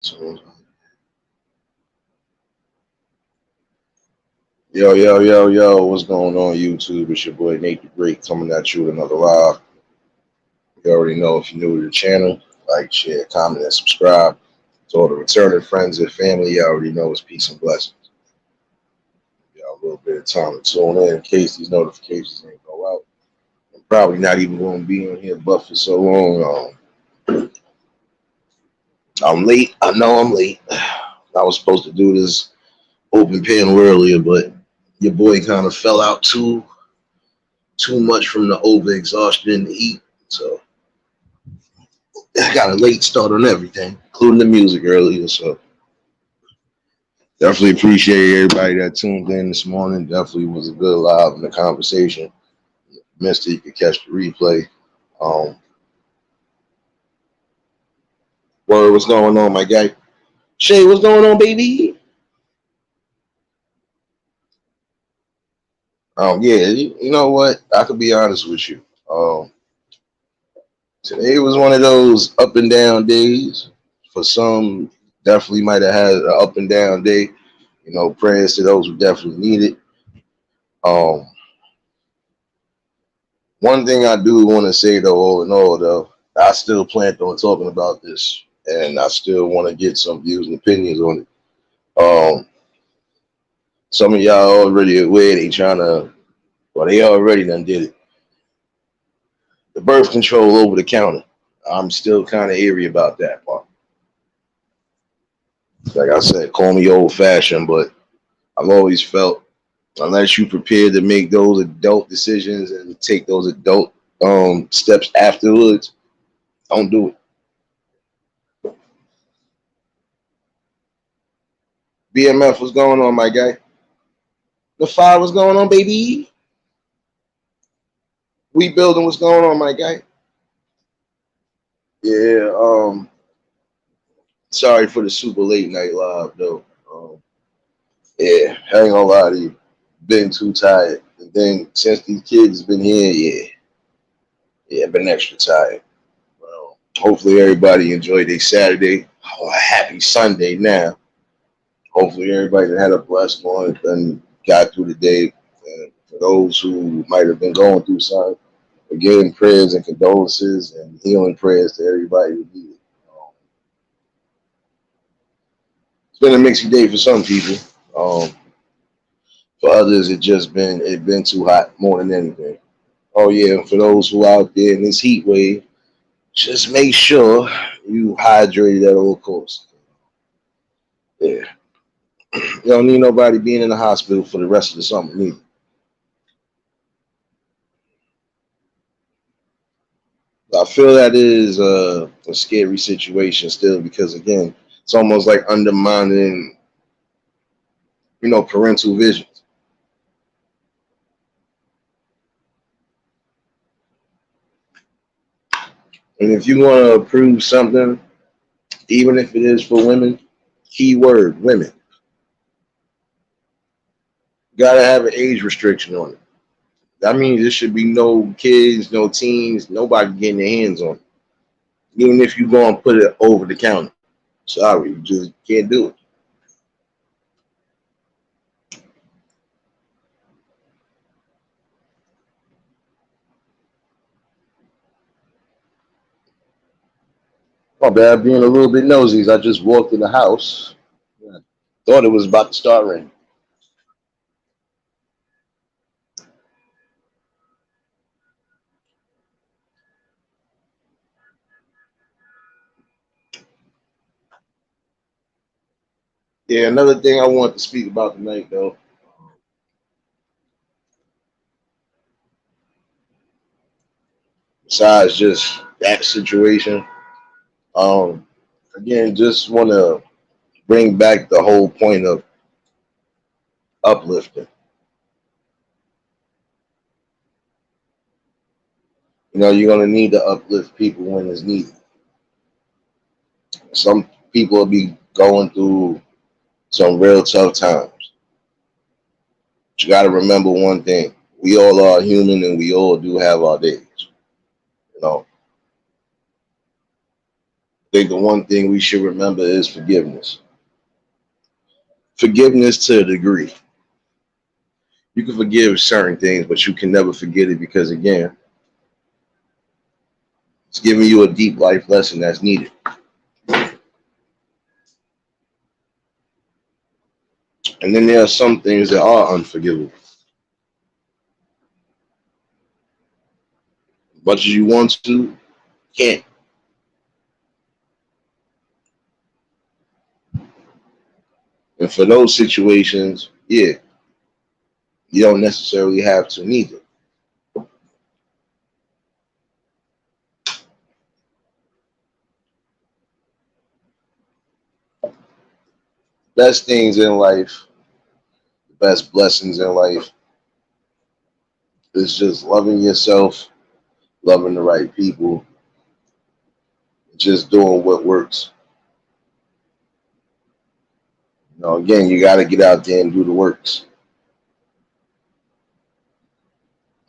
So, yo, what's going on, YouTube? It's your boy Nate the Great coming at you with another live. You already know if you're new to the channel, like, share, comment, and subscribe. To all the returning friends and family, you already know it's peace and blessings. You got a little bit of time to tune in case these notifications ain't go out. I'm probably not even going to be on here but for so long. I'm late. I know I'm late. I was supposed to do this open panel earlier, but your boy kind of fell out too much from the over exhaustion and the heat. So I got a late start on everything, including the music earlier. So definitely appreciate everybody that tuned in this morning. Definitely was a good live in the conversation. Missed it, you could catch the replay. Um, Word, what's going on, my guy? Shay, what's going on, baby? Yeah, you know what? I could be honest with you. Today was one of those up and down days. For some, definitely might have had an up and down day. Prayers to those who definitely need it. Um, One thing I do want to say though, all in all, though, I still plan on talking about this, and I still want to get some views and opinions on it. Some of y'all already aware they trying to, well, they already done did it. The birth control over the counter. I'm still kind of eerie about that part. Like I said, call me old fashioned, but I've always felt unless you prepared to make those adult decisions and take those adult steps afterwards, don't do it. BMF, what's going on, my guy? The fire, what's going on, baby? We building, what's going on, my guy? Yeah, sorry for the super late night live though. Yeah, I ain't gonna lie to you. Been too tired. And then since these kids been here, yeah, been extra tired. Well, hopefully everybody enjoyed their Saturday. Oh, happy Sunday now. Hopefully everybody that had a blessed one and got through the day. And for those who might have been going through something, again, prayers and condolences and healing prayers to everybody who needed. Um, it's been a mixy day for some people. Um, for others, it been too hot more than anything. Oh yeah, for those who out there in this heat wave, just make sure you hydrated at all costs. Yeah, you don't need nobody being in the hospital for the rest of the summer neither. I feel that is a scary situation still because again, it's almost like undermining, parental visions. And if you want to approve something, even if it is for women, keyword women, gotta have an age restriction on it. That means there should be no kids, no teens, nobody getting their hands on it. Even if you go and put it over the counter. Sorry, you just can't do it. My bad, being a little bit nosy. I just walked in the house. I thought it was about to start raining. Yeah, another thing I want to speak about tonight, though, besides just that situation, um, again, just want to bring back the whole point of uplifting. You're gonna need to uplift people when it's needed. Some people will be going through some real tough times. But you got to remember one thing: we all are human, and we all do have our days. You know, I think the one thing we should remember is forgiveness. Forgiveness to a degree. You can forgive certain things, but you can never forget it because, again, it's giving you a deep life lesson that's needed. And then there are some things that are unforgivable. As much as you want to, can't. And for those situations, yeah, you don't necessarily have to neither. Best things in life, the best blessings in life is just loving yourself, loving the right people, just doing what works. Again, you got to get out there and do the works.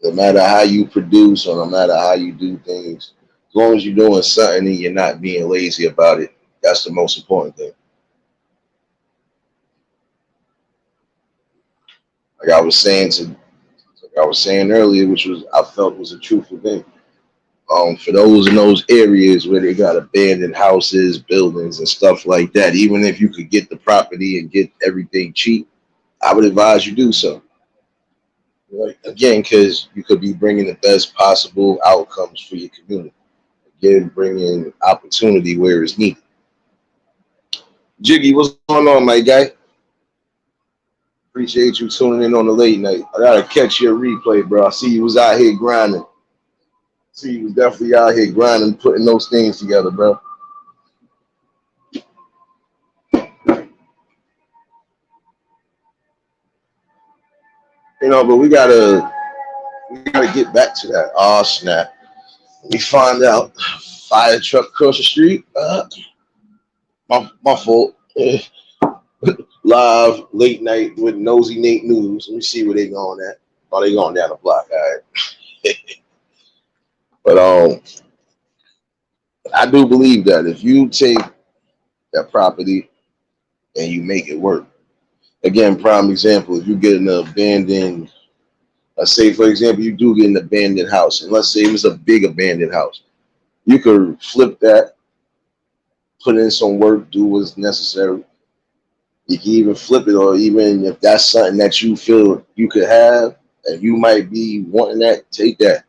No matter how you produce or no matter how you do things, as long as you're doing something and you're not being lazy about it, that's the most important thing. Like I was saying to, like I was saying earlier, which was I felt was a truthful thing. For those in those areas where they got abandoned houses, buildings, and stuff like that, even if you could get the property and get everything cheap, I would advise you do so. Like, again, because you could be bringing the best possible outcomes for your community. Again, bringing opportunity where it's needed. Jiggy, what's going on, my guy? Appreciate you tuning in on the late night. I gotta catch your replay, bro. I see you was out here grinding. See you was definitely out here grinding, putting those things together, bro. But we gotta get back to that. Oh snap! We find out fire truck across the street. My fault. Live late night with Nosy Nate News. Let me see where they going at. Oh, they going down the block. All right. But I do believe that if you take that property and you make it work. Again, prime example, if you get an abandoned, let's say for example, you do get an abandoned house, and let's say it was a big abandoned house, you could flip that, put in some work, do what's necessary. You can even flip it, or even if that's something that you feel you could have, and you might be wanting that, take that,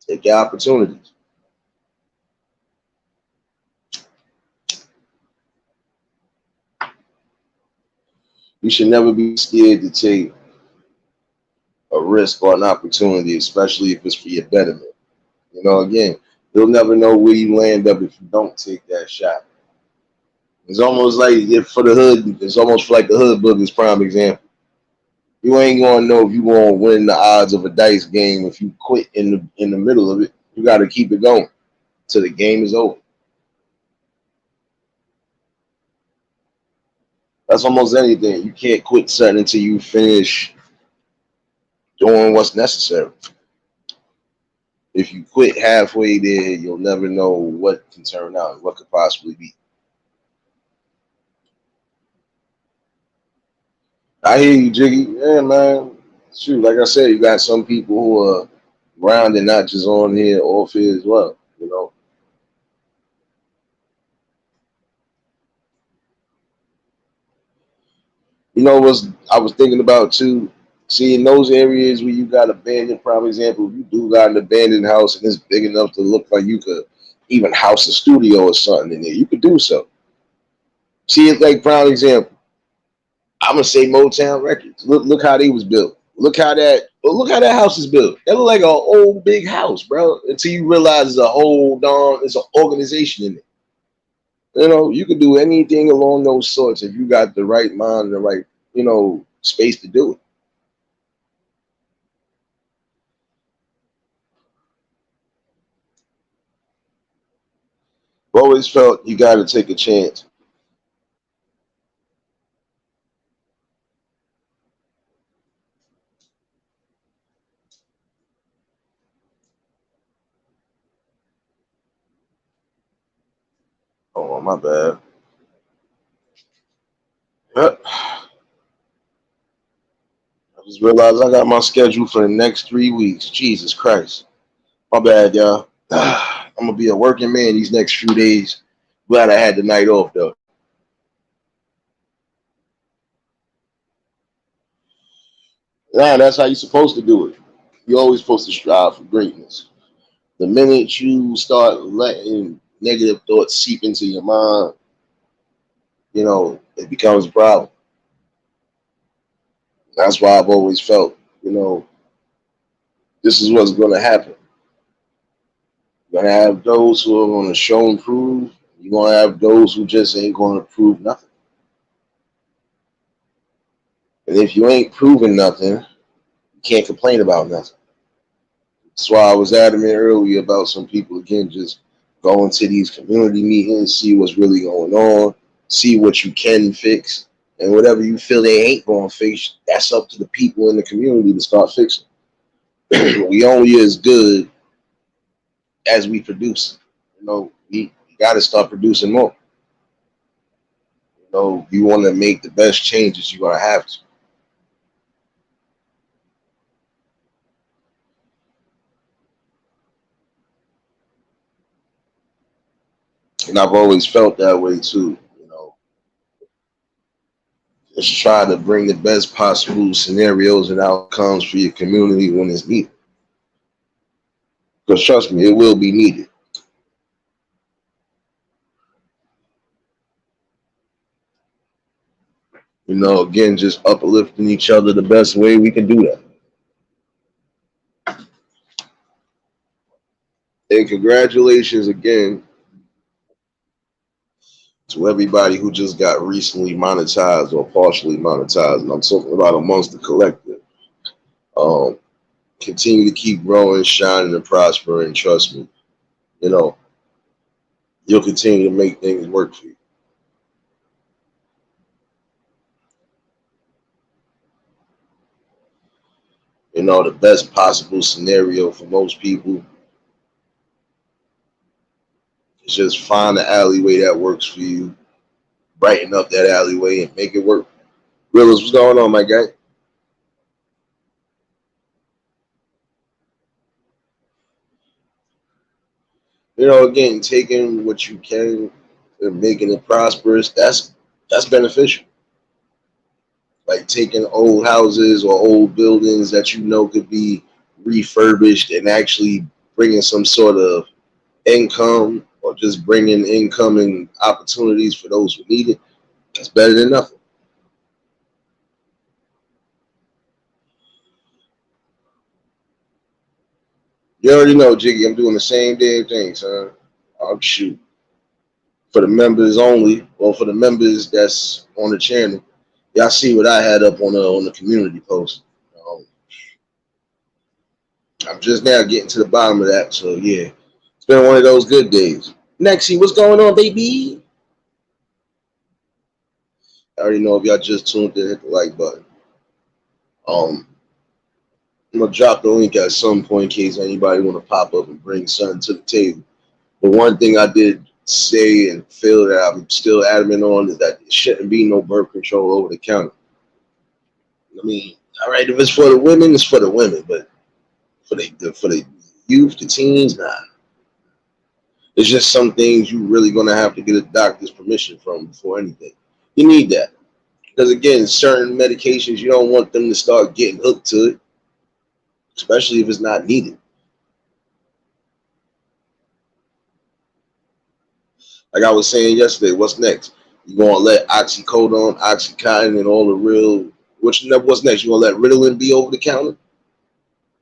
take your opportunities. You should never be scared to take a risk or an opportunity, especially if it's for your betterment. Again, you'll never know where you land up if you don't take that shot. It's almost like if for the hood, it's almost like the hood book is prime example. You ain't gonna know if you gonna win the odds of a dice game if you quit in the middle of it. You got to keep it going till the game is over. That's almost anything. You can't quit something until you finish doing what's necessary. If you quit halfway there, you'll never know what can turn out and what could possibly be. I hear you, Jiggy. Yeah, man. Shoot, like I said, you got some people who are grounded, not just on here, off here as well. What I was thinking about too. See, in those areas where you got abandoned, prime example, if you do got an abandoned house and it's big enough to look like you could even house a studio or something in there, you could do so. See, it's like prime example. I'm gonna say Motown Records. Look how they was built. Look how that house is built. That look like an old big house, bro. Until you realize it's a whole darn, it's an organization in it. You can do anything along those sorts if you got the right mind and the right, space to do it. I've always felt you got to take a chance. Oh, my bad. Yep. I just realized I got my schedule for the next 3 weeks. Jesus Christ. My bad, y'all. I'm gonna be a working man these next few days. Glad I had the night off though. Nah, that's how you're supposed to do it. You're always supposed to strive for greatness. The minute you start letting negative thoughts seep into your mind, it becomes a problem. That's why I've always felt, this is what's gonna happen. You're gonna have those who are gonna show and prove. You're gonna have those who just ain't gonna prove nothing. And if you ain't proving nothing, you can't complain about nothing. That's why I was adamant earlier about some people again just going to these community meetings, see what's really going on, see what you can fix, and whatever you feel they ain't going to fix, that's up to the people in the community to start fixing. We only as good as we produce. We got to start producing more. You want to make the best changes, you're gonna have to. And I've always felt that way too. Just try to bring the best possible scenarios and outcomes for your community when it's needed. Because trust me, it will be needed. Again, just uplifting each other the best way we can do that. And congratulations again to everybody who just got recently monetized or partially monetized. And I'm talking about amongst the collective. Um, Continue to keep growing, shining, and prospering. Trust me, you know, you'll continue to make things work for you. The best possible scenario for most people is just find the alleyway that works for you, brighten up that alleyway, and make it work. Willis, what's going on, my guy? Again, taking what you can and making it prosperous, that's beneficial. Like taking old houses or old buildings that could be refurbished and actually bringing some sort of income or just bringing income and opportunities for those who need it. That's better than nothing. You already know, Jiggy, I'm doing the same damn thing, son. Oh, shoot. For the members only, or for the members that's on the channel, y'all see what I had up on the community post. Um, I'm just now getting to the bottom of that, so yeah, it's been one of those good days. Nexie, what's going on, baby? I already know if y'all just tuned in, hit the like button. Um, I'm gonna drop the link at some point in case anybody want to pop up and bring something to the table. But one thing I did say and feel that I'm still adamant on is that there shouldn't be no birth control over the counter. I mean, all right, if it's for the women, it's for the women, but for the youth, the teens, nah. It's just some things you really gonna have to get a doctor's permission from before anything. You need that because again, certain medications you don't want them to start getting hooked to it, especially if it's not needed. Like I was saying yesterday, what's next? You gonna let oxycodone, oxycontin, and all the real what's next? You gonna let Ritalin be over the counter,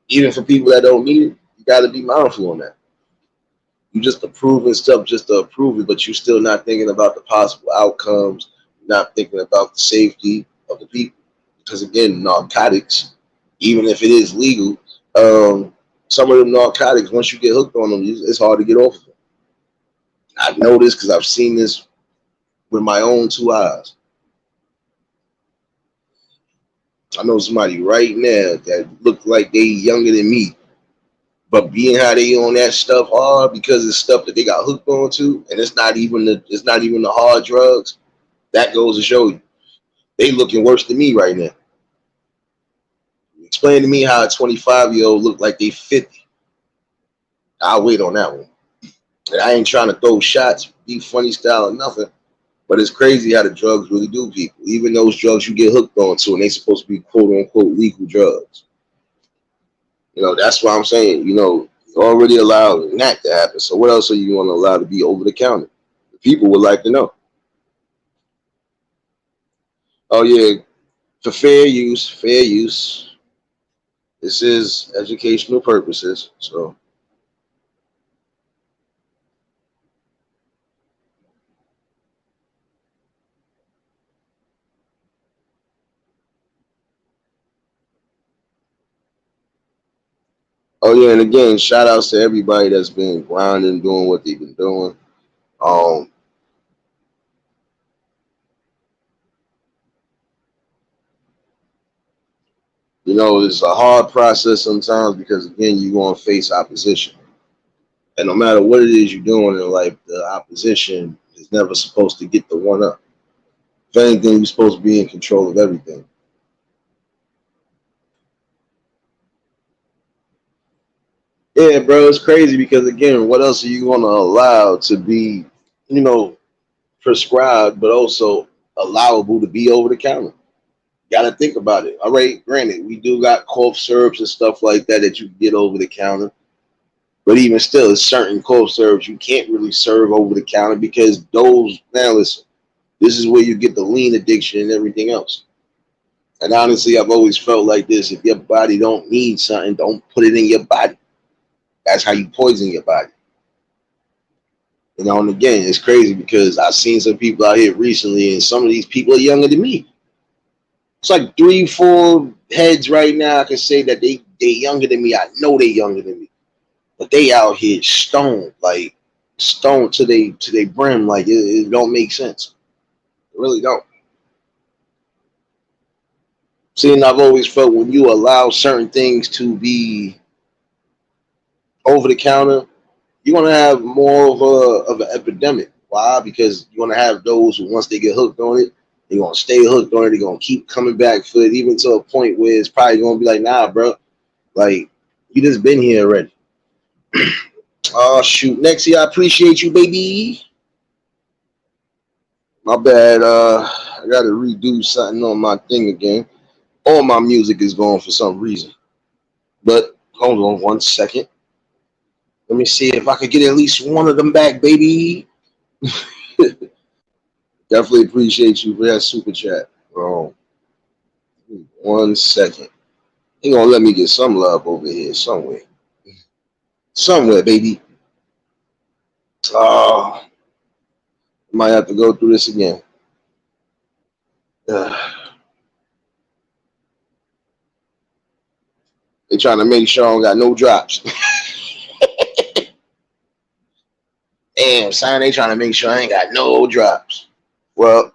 even for people that don't need it? You got to be mindful on that. You just approving stuff just to approve it, but you're still not thinking about the possible outcomes, not thinking about the safety of the people. Because again, narcotics, even if it is legal, some of them narcotics, once you get hooked on them, it's hard to get off of them. I know this because I've seen this with my own two eyes. I know somebody right now that look like they younger than me But being how they on that stuff hard because it's stuff that they got hooked onto, and it's not even the hard drugs. That goes to show you they looking worse than me right now. Explain to me how a 25-year-old look like they 50. I'll wait on that one. And I ain't trying to throw shots, be funny style or nothing. But it's crazy how the drugs really do people. Even those drugs you get hooked onto, and they supposed to be quote unquote legal drugs. That's why I'm saying, you already allowed that to happen. So what else are you going to allow to be over the counter? The people would like to know. Oh yeah, for fair use, fair use. This is educational purposes. So oh yeah, and again, shout outs to everybody that's been grinding, doing what they've been doing. Um, it's a hard process sometimes because again, you're gonna face opposition. And no matter what it is you're doing in life, the opposition is never supposed to get the one up. If anything, you're supposed to be in control of everything. Yeah, bro, it's crazy because again, what else are you gonna allow to be, you know, prescribed, but also allowable to be over the counter? Gotta think about it. All right, granted, we do got cough syrups and stuff like that that you can get over the counter. But even still, certain cough syrups you can't really serve over the counter because those. Now listen, this is where you get the lean addiction and everything else. And honestly, I've always felt like this: if your body don't need something, don't put it in your body. That's how you poison your body. And again, it's crazy because I've seen some people out here recently, and some of these people are younger than me. It's like three, four heads right now. I can say that they younger than me. I know they younger than me, but they out here stoned, like stoned to they brim. Like it don't make sense. It really don't. See, and I've always felt when you allow certain things to be over the counter, you're gonna have more of an epidemic. Why? Because you're gonna have those who once they get hooked on it, they're gonna stay hooked on it. They're gonna keep coming back for it, even to a point where it's probably gonna be like, nah, bro, like you just been here already. Oh shoot, Nexie, I appreciate you, baby. My bad. I gotta redo something on my thing again. All my music is gone for some reason. But hold on 1 second. Let me see if I could get at least one of them back, baby. Definitely appreciate you for that super chat. 1 second. He gonna let me get some love over here somewhere. Somewhere, baby. Oh, might have to go through this again. They trying to make sure I don't got no drops. Damn, son, they trying to make sure I ain't got no drops. Well,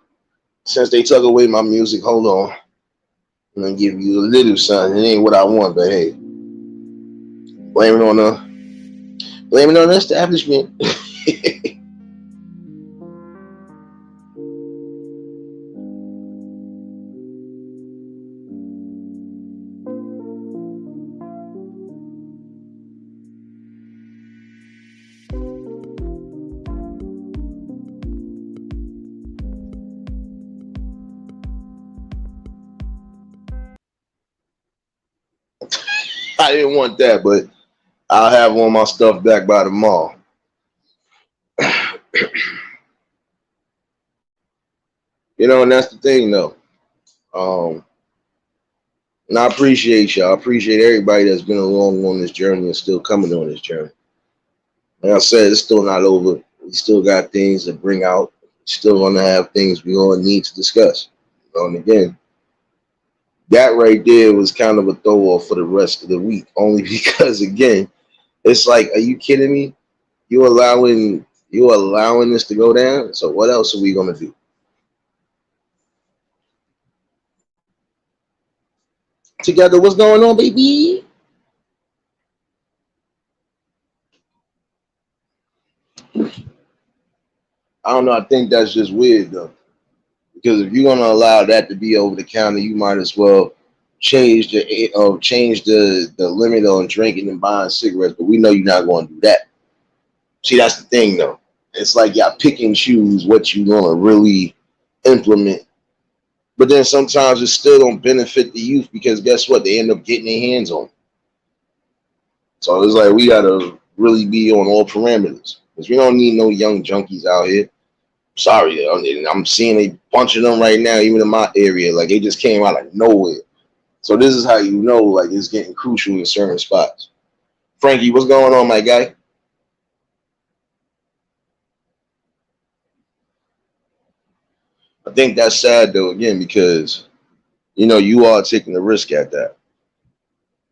since they took away my music, hold on. I'm gonna give you a little something. It ain't what I want, but hey, blame it on the establishment. I didn't want that, but I'll have all my stuff back by tomorrow. And that's the thing, though. Um, and I appreciate y'all. I appreciate everybody that's been along on this journey and still coming on this journey. Like I said, it's still not over. We still got things to bring out. Still gonna have things we all need to discuss. And again, that right there was kind of a throw off for the rest of the week, only because again, it's like, are you kidding me? You allowing this to go down? So what else are we gonna do? Together, what's going on, baby? I don't know. I think that's just weird though, because if you're gonna allow that to be over the counter, you might as well change the limit on drinking and buying cigarettes. But we know you're not going to do that. See, that's the thing though. It's like y'all pick and choose what you're gonna really implement. But then sometimes it still don't benefit the youth because guess what? They end up getting their hands on it. So it's like we gotta really be on all parameters because we don't need no young junkies out here. Sorry, I'm seeing a bunch of them right now, even in my area. Like they just came out of nowhere. So this is how you know, like it's getting crucial in certain spots. Frankie, what's going on, my guy? I think that's sad though, again, because you are taking the risk at that.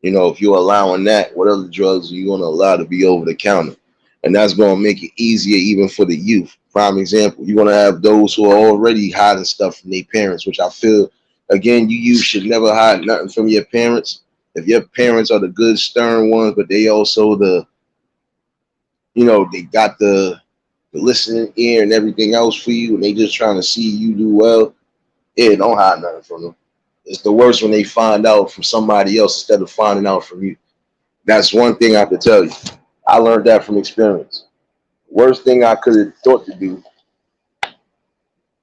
If you're allowing that, what other drugs are you going to allow to be over the counter? And that's going to make it easier even for the youth. Prime example, you're going to have those who are already hiding stuff from their parents, which I feel, again, you youth should never hide nothing from your parents. If your parents are the good, stern ones, but they also they got the listening ear and everything else for you, and they just trying to see you do well, yeah, don't hide nothing from them. It's the worst when they find out from somebody else instead of finding out from you. That's one thing I could tell you. I learned that from experience. Worst thing I could have thought to do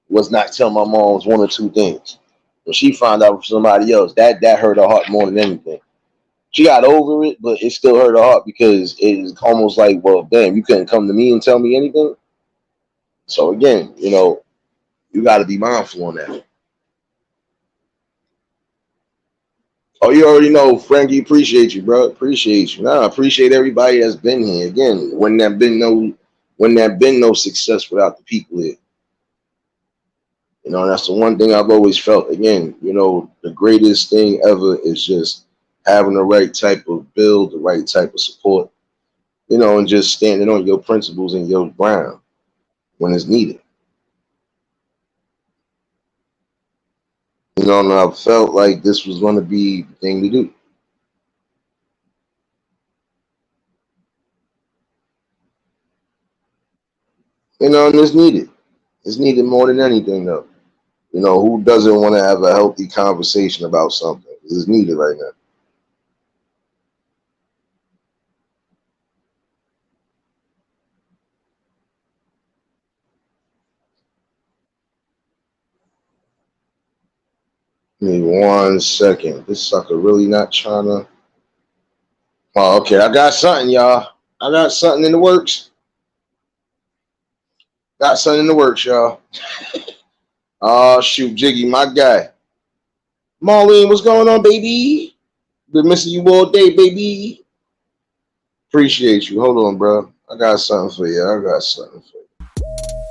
was not tell my mom's one or two things. When she found out from somebody else, that hurt her heart more than anything. She got over it, but it still hurt her heart because it's almost like, well, damn, you couldn't come to me and tell me anything. So again, you got to be mindful on that. Oh, you already know, Frankie. Appreciate you, bro. Appreciate you. Nah, I appreciate everybody that's been here. Again, when there been no success without the people here. That's the one thing I've always felt. Again, the greatest thing ever is just having the right type of build, the right type of support, and just standing on your principles and your ground when it's needed. And I felt like this was going to be the thing to do. And it's needed. It's needed more than anything, though. Who doesn't want to have a healthy conversation about something? It's needed right now. Give me 1 second. This sucker really not trying to. Oh, okay. I got something, y'all. I got something in the works. Got something in the works, y'all. Oh, shoot, Jiggy, my guy. Marlene, what's going on, baby? Been missing you all day, baby. Appreciate you. Hold on, bro. I got something for you. I got something for you.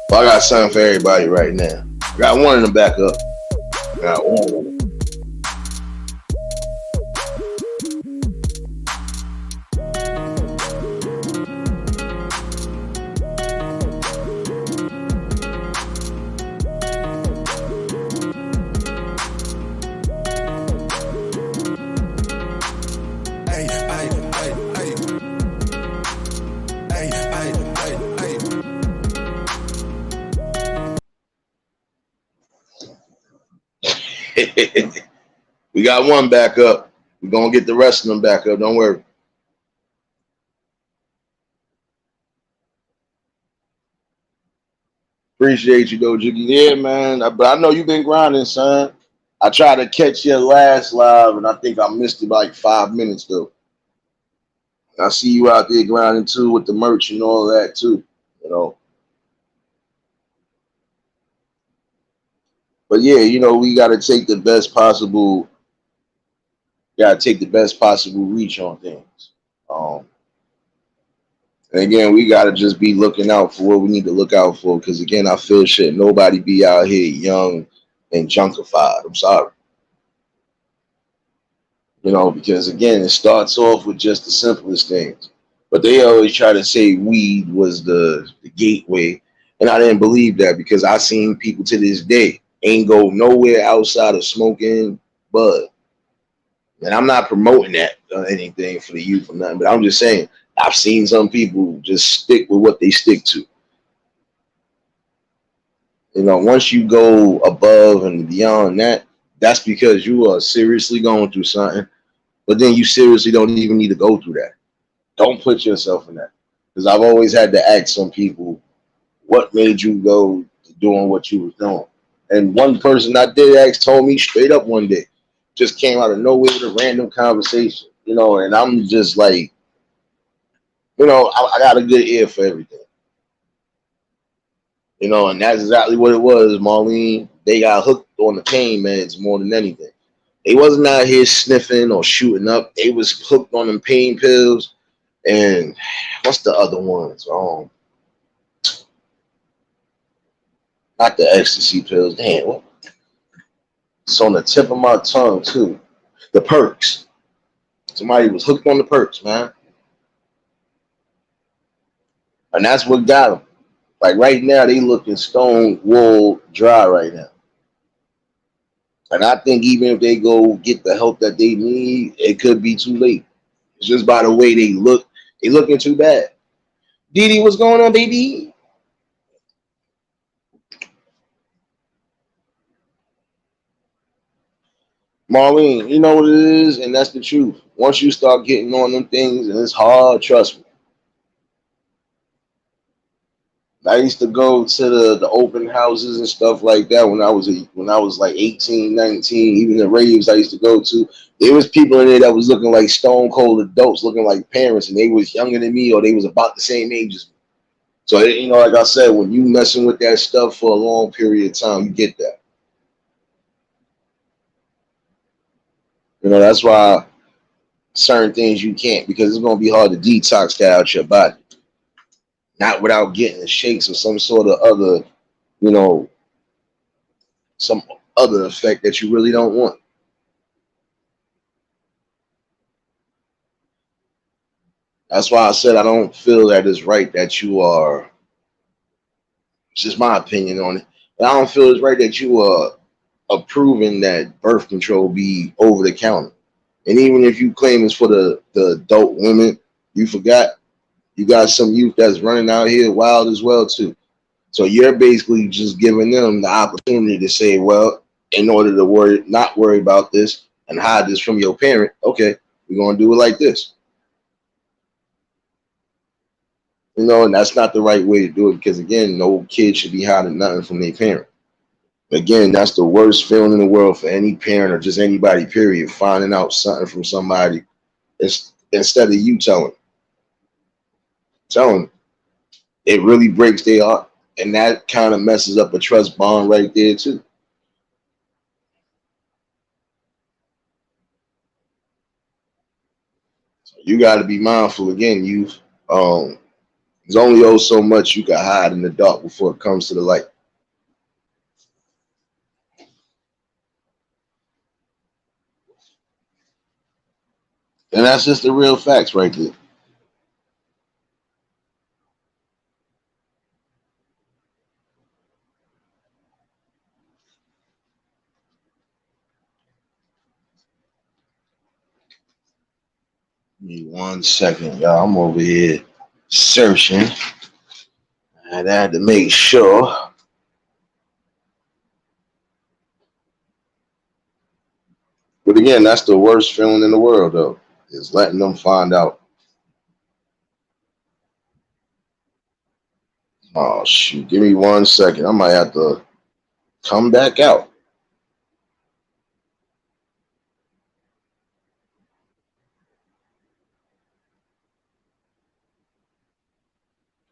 Well, I got something for everybody right now. I got one in the back up. I got one. We got one back up. We're going to get the rest of them back up. Don't worry. Appreciate you, though, Jiggy. Yeah, man. But I know you've been grinding, son. I tried to catch your last live, and I think I missed it by like 5 minutes, though. I see you out there grinding, too, with the merch and all that, too. But, yeah, we got to take the best possible reach on things. And again, we gotta just be looking out for what we need to look out for. Because again, I feel shit. Nobody be out here young and junkified. I'm sorry. Because again, it starts off with just the simplest things. But they always try to say weed was the gateway. And I didn't believe that because I seen people to this day ain't go nowhere outside of smoking bud. And I'm not promoting that or anything for the youth or nothing, but I'm just saying I've seen some people just stick with what they stick to. Once you go above and beyond that, that's because you are seriously going through something. But then you seriously don't even need to go through that. Don't put yourself in that. Because I've always had to ask some people, what made you go to doing what you was doing? And one person I did ask told me straight up one day, just came out of nowhere with a random conversation, and I'm just like, I got a good ear for everything, and that's exactly what it was, Marlene. They got hooked on the pain meds more than anything. They wasn't out here sniffing or shooting up. They was hooked on them pain pills. And what's the other ones? Not the ecstasy pills. Damn, it's on the tip of my tongue too. The perks. Somebody was hooked on the perks, man, and that's what got them. Like right now, they looking stone wool dry right now. And I think even if they go get the help that they need, it could be too late. It's just by the way they look. They looking too bad. Didi, what's going on, baby? Marlene, you know what it is, and that's the truth. Once you start getting on them things, and it's hard, trust me. I used to go to the open houses and stuff like that when I was like 18, 19. Even the raves I used to go to, there was people in there that was looking like stone cold adults, looking like parents, and they was younger than me or they was about the same age as me. So like I said, when you messing with that stuff for a long period of time, you get that. That's why certain things you can't, because it's gonna be hard to detox that out your body, not without getting the shakes or some sort of other, you know, some other effect that you really don't want. That's why I said I don't feel that it's right that you are. It's just my opinion on it. But I don't feel it's right that you are approving that birth control be over the counter. And even if you claim it's for the adult women, you forgot you got some youth that's running out here wild as well too. So you're basically just giving them the opportunity to say, well, in order to not worry about this and hide this from your parent, okay, we're gonna do it like this. And that's not the right way to do it because again, no kid should be hiding nothing from their parent. Again, that's the worst feeling in the world for any parent or just anybody, period, finding out something from somebody instead of you telling them. It really breaks their heart. And that kind of messes up a trust bond right there too. So you gotta be mindful again, you there's only so much you can hide in the dark before it comes to the light. And that's just the real facts right there. Give me 1 second, y'all. I'm over here searching. And I had to make sure. But again, that's the worst feeling in the world, though, is letting them find out. Oh, shoot. Give me 1 second. I might have to come back out.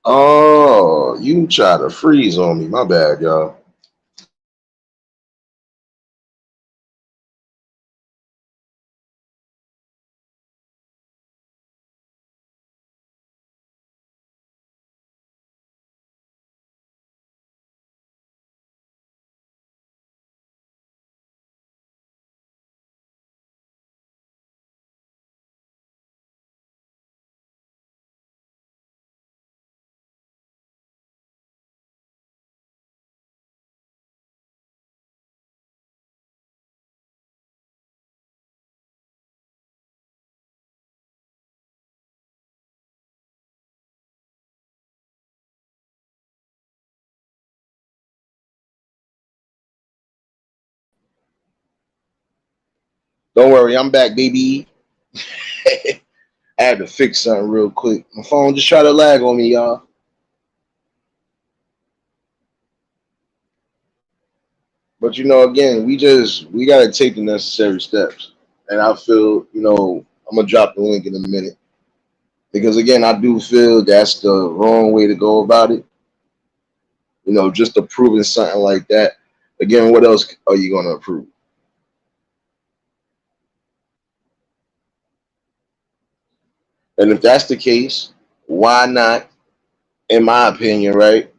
Oh, you try to freeze on me. My bad, y'all. Don't worry, I'm back, baby. I had to fix something real quick. My phone just tried to lag on me, y'all. But again, we gotta take the necessary steps. And I feel, I'm gonna drop the link in a minute. Because again, I do feel that's the wrong way to go about it. Just approving something like that. Again, what else are you gonna approve? And if that's the case, why not, in my opinion, right?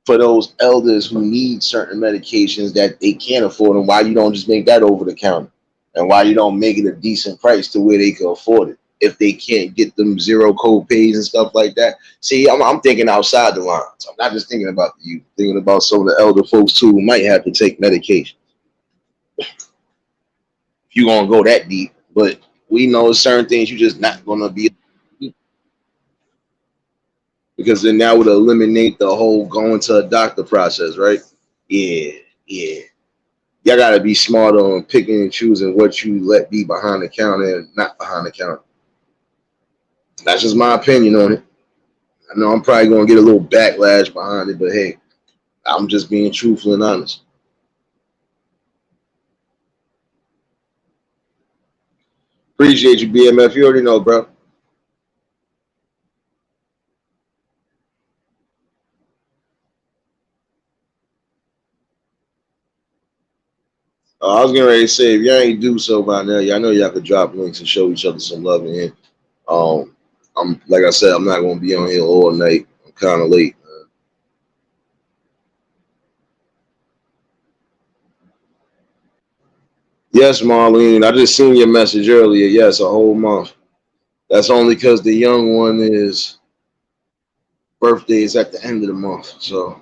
For those elders who need certain medications that they can't afford, and why you don't just make that over the counter, and why you don't make it a decent price to where they can afford it if they can't get them zero co-pays and stuff like that. See, I'm thinking outside the lines. I'm not just thinking about you, thinking about some of the elder folks too who might have to take medication. If you're gonna go that deep, but we know certain things you're just not gonna be, because then that would eliminate the whole going to a doctor process, right? Yeah, yeah. Y'all gotta be smart on picking and choosing what you let be behind the counter and not behind the counter. That's just my opinion on it. I know I'm probably gonna get a little backlash behind it, but hey, I'm just being truthful and honest. Appreciate you, BMF. You already know, bro. I was getting ready to say, if y'all ain't do so by now, y'all know y'all could drop links and show each other some love in here. Um, I'm like I said, I'm not gonna be on here all night. I'm kind of late. Yes, Marlene. I just seen your message earlier. Yes, a whole month. That's only because the young one is birthday is at the end of the month. So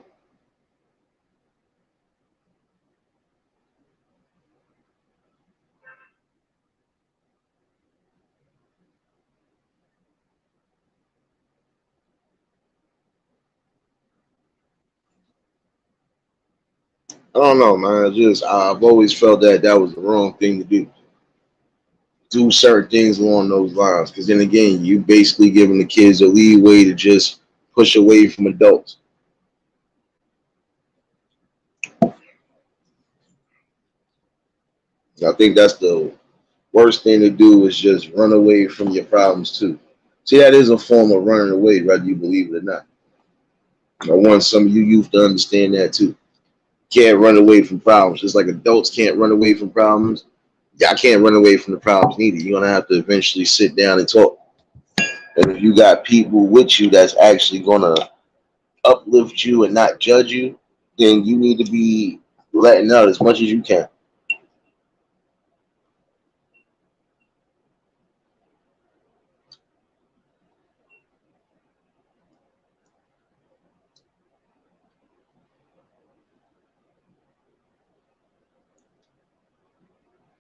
I don't know, man. I've always felt that that was the wrong thing to do. Do certain things along those lines, because then again, you basically giving the kids a leeway to just push away from adults. I think that's the worst thing to do is just run away from your problems too. See, that is a form of running away, whether you believe it or not. I want some of you youth to understand that too. Can't run away from problems. Just like adults can't run away from problems, y'all can't run away from the problems neither. You're gonna have to eventually sit down and talk. And if you got people with you that's actually gonna uplift you and not judge you, then you need to be letting out as much as you can.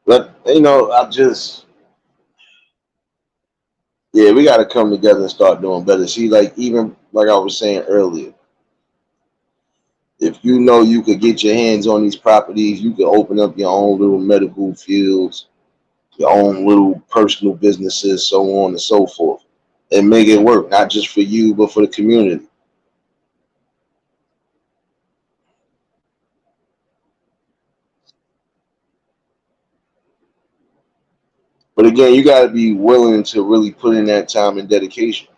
But I just yeah, we gotta come together and start doing better. See, like even like I was saying earlier, if you know you could get your hands on these properties, you could open up your own little medical fields, your own little personal businesses, so on and so forth, and make it work, not just for you, but for the community. But again, you got to be willing to really put in that time and dedication.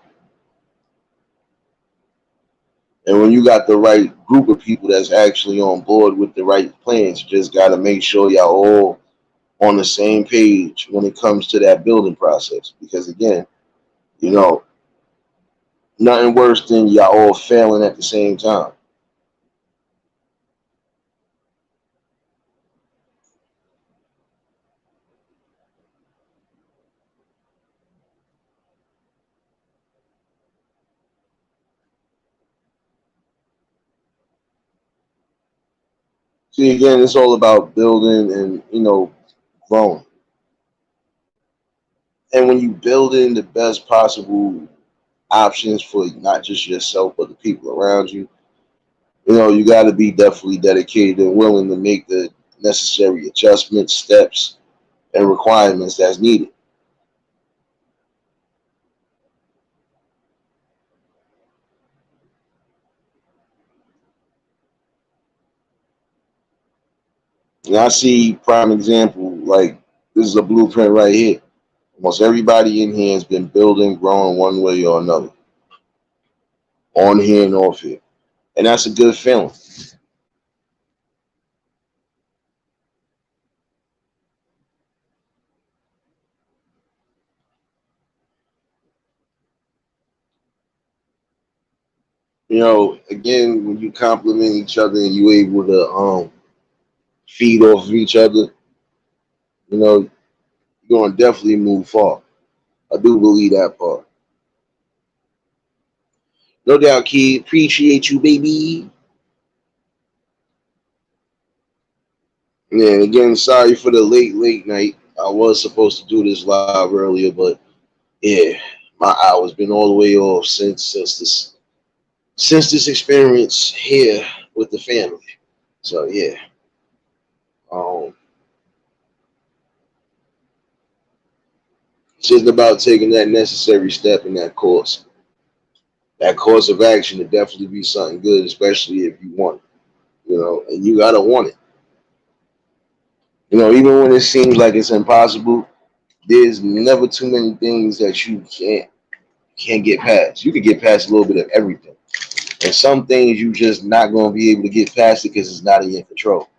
And when you got the right group of people that's actually on board with the right plans, you just got to make sure y'all all on the same page when it comes to that building process. Because again, you know, nothing worse than y'all all failing at the same time. See, again, it's all about building and growing. And when you build in the best possible options for not just yourself but the people around you, you got to be definitely dedicated and willing to make the necessary adjustments, steps, and requirements that's needed. And I see prime example, like this is a blueprint right here. Almost everybody in here has been building, growing one way or another, on here and off here. And that's a good feeling. Again, when you compliment each other and you able to feed off of each other, you're gonna definitely move far. I do believe that part. No doubt, kid. Appreciate you, baby. Yeah, again, sorry for the late night. I was supposed to do this live earlier, but yeah, my hour's been all the way off since this experience here with the family. So yeah, um, it's just about taking that necessary step in that course. That course of action to definitely be something good, especially if you want it, and you gotta want it. Even when it seems like it's impossible, there's never too many things that you can't get past. You can get past a little bit of everything. And some things you just not gonna be able to get past it because it's not in your control.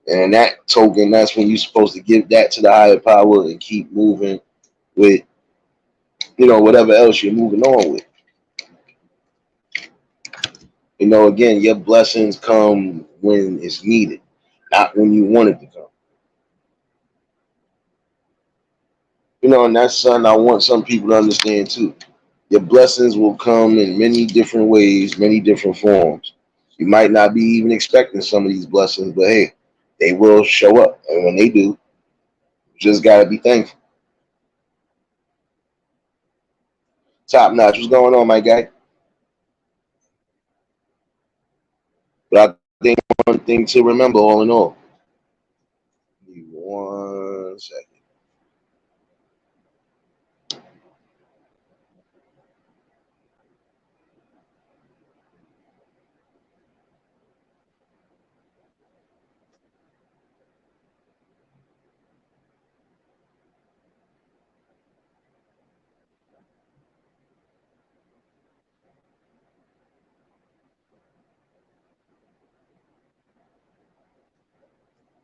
And in that token, that's when you're supposed to give that to the higher power and keep moving with, whatever else you're moving on with. Again, your blessings come when it's needed, not when you want it to come. And that's something I want some people to understand too. Your blessings will come in many different ways, many different forms. You might not be even expecting some of these blessings, but hey, they will show up. And when they do, you just got to be thankful. Top notch. What's going on, my guy? But I think one thing to remember, all in all. Give me 1 second.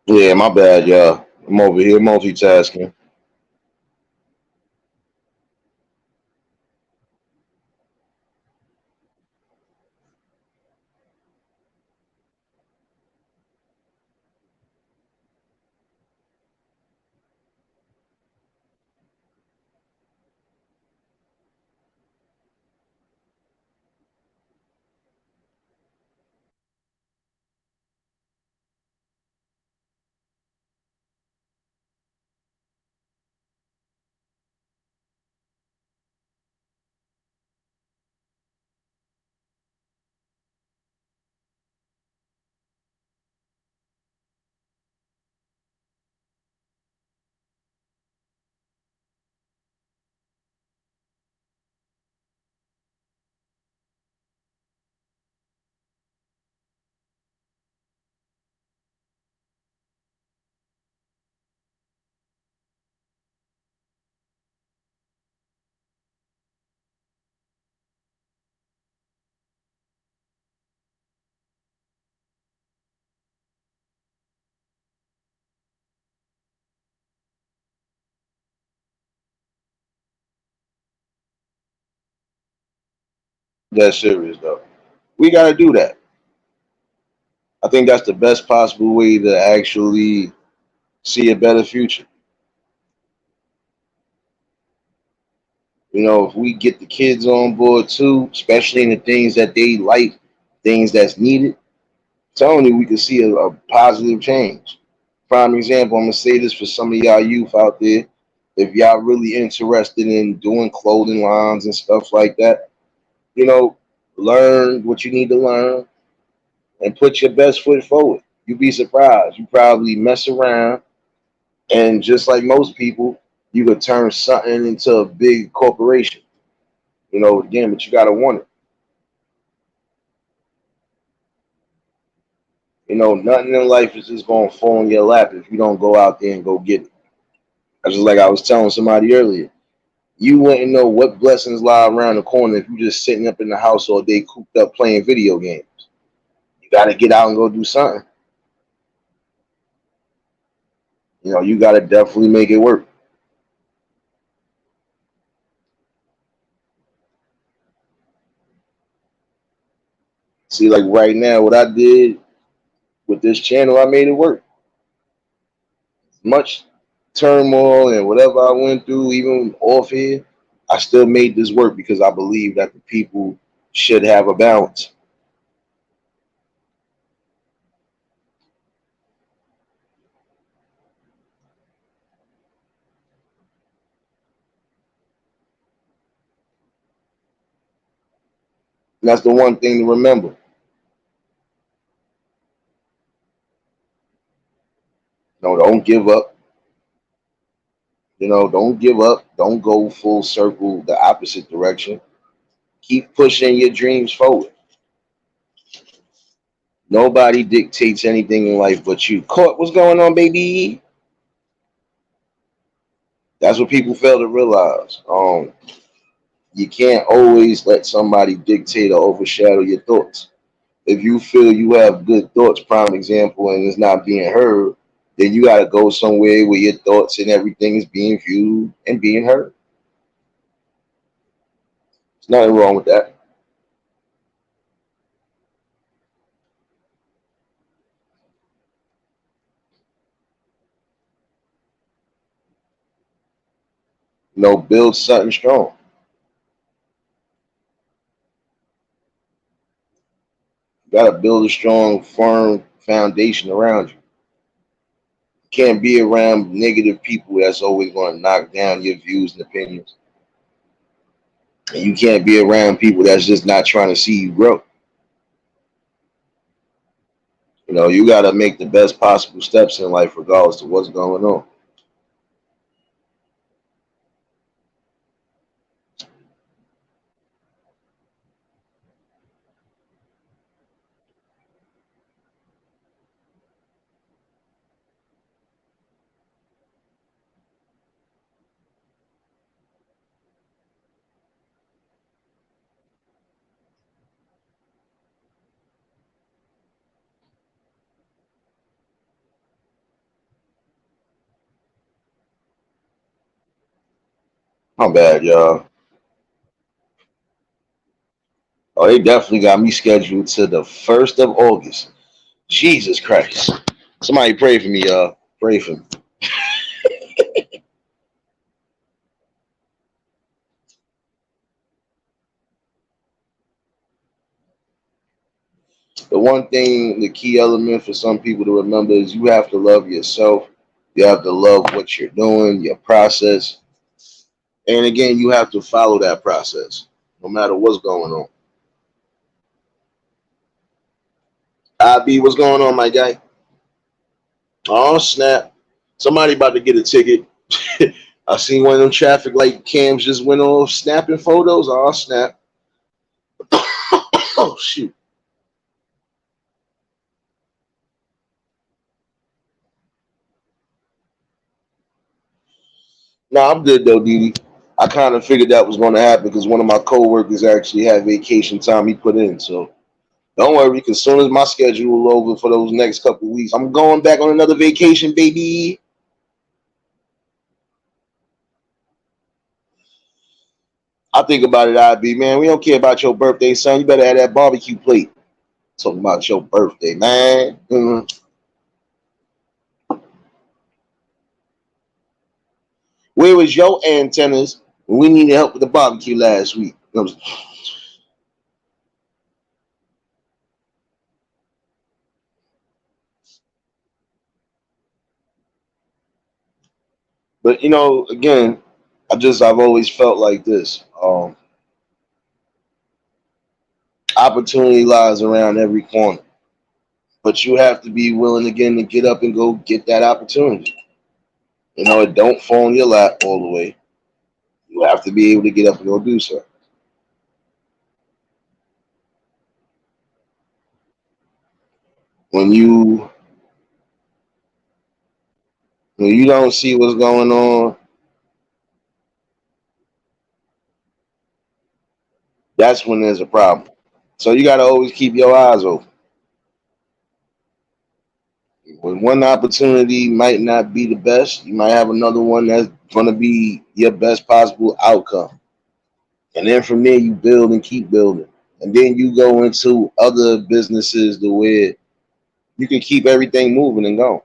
Yeah, my bad, y'all. I'm over here multitasking. That's serious, though. We got to do that. I think that's the best possible way to actually see a better future. If we get the kids on board too, especially in the things that they like, things that's needed, telling you we can see a positive change. Prime example, I'm gonna say this for some of y'all youth out there. If y'all really interested in doing clothing lines and stuff like that, you know, learn what you need to learn and put your best foot forward. You'd be surprised. You probably mess around And just like most people, you could turn something into a big corporation. You know, again, but you gotta want it. You know, nothing in life is just gonna fall in your lap if you don't go out there and go get it. That's just like I was telling somebody earlier. You wouldn't know what blessings lie around the corner if you just sitting up in the house all day cooped up playing video games. You gotta get out and go do something. You know, you gotta definitely make it work. See, like right now, what I did with this channel, I made it work. Much turmoil and whatever I went through, even off here, I still made this work because I believe that the people should have a balance. And that's the one thing to remember. No, don't give up. You know, don't give up. Don't go full circle the opposite direction. Keep pushing your dreams forward. Nobody dictates anything in life but you. Caught what's going on, baby? That's what people fail to realize. You can't always let somebody dictate or overshadow your thoughts. If you feel you have good thoughts, prime example, and it's not being heard, then you got to go somewhere where your thoughts and everything is being viewed and being heard. There's nothing wrong with that. You know, build something strong. You got to build a strong, firm foundation around you. You can't be around negative people that's always going to knock down your views and opinions. And you can't be around people that's just not trying to see you grow. You know, you got to make the best possible steps in life, regardless of what's going on. My bad, y'all. Oh, they definitely got me scheduled to the 1st of August. Jesus Christ. Somebody pray for me, y'all. Pray for me. The one thing, the key element for some people to remember is you have to love yourself. You have to love what you're doing, your process. And again, you have to follow that process, no matter what's going on. IB, what's going on, my guy? Oh, snap. Somebody about to get a ticket. I seen one of them traffic light cams just went off snapping photos. Oh, snap. Oh, shoot. No, I'm good though, Didi. I kind of figured that was going to happen because one of my coworkers actually had vacation time he put in. So don't worry, because as soon as my schedule is over for those next couple of weeks, I'm going back on another vacation, baby. I think about it, IB, man. We don't care about your birthday, son. You better have that barbecue plate. Talking about your birthday, man. Where was your antennas when we needed help with the barbecue last week? But you know, again, I've always felt like this. Opportunity lies around every corner, but you have to be willing again to get up and go get that opportunity. You know, it don't fall in your lap all the way. You have to be able to get up and go do so. When you when you don't see what's going on, that's when there's a problem. So you got to always keep your eyes open. When one opportunity might not be the best, you might have another one that's going to be your best possible outcome. And then from there, you build and keep building. And then you go into other businesses the way you can keep everything moving and going.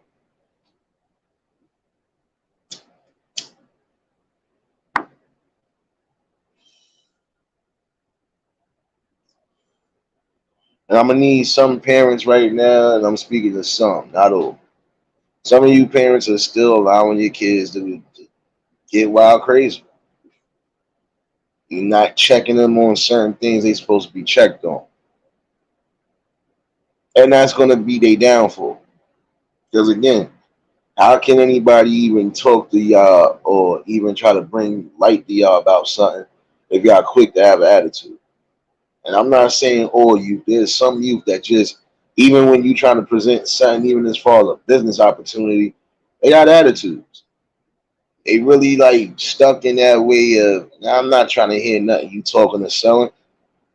And I'm going to need some parents right now, and I'm speaking to some, not all. Some of you parents are still allowing your kids to get wild crazy. You're not checking them on certain things they supposed to be checked on. And that's going to be their downfall. Because again, how can anybody even talk to y'all or even try to bring light to y'all about something if y'all quick to have an attitude? And I'm not saying all youth. There's some youth that just, even when you trying to present something, even as far as a business opportunity, they got attitudes. They really like stuck in that way of, "Nah, I'm not trying to hear nothing you talking or selling."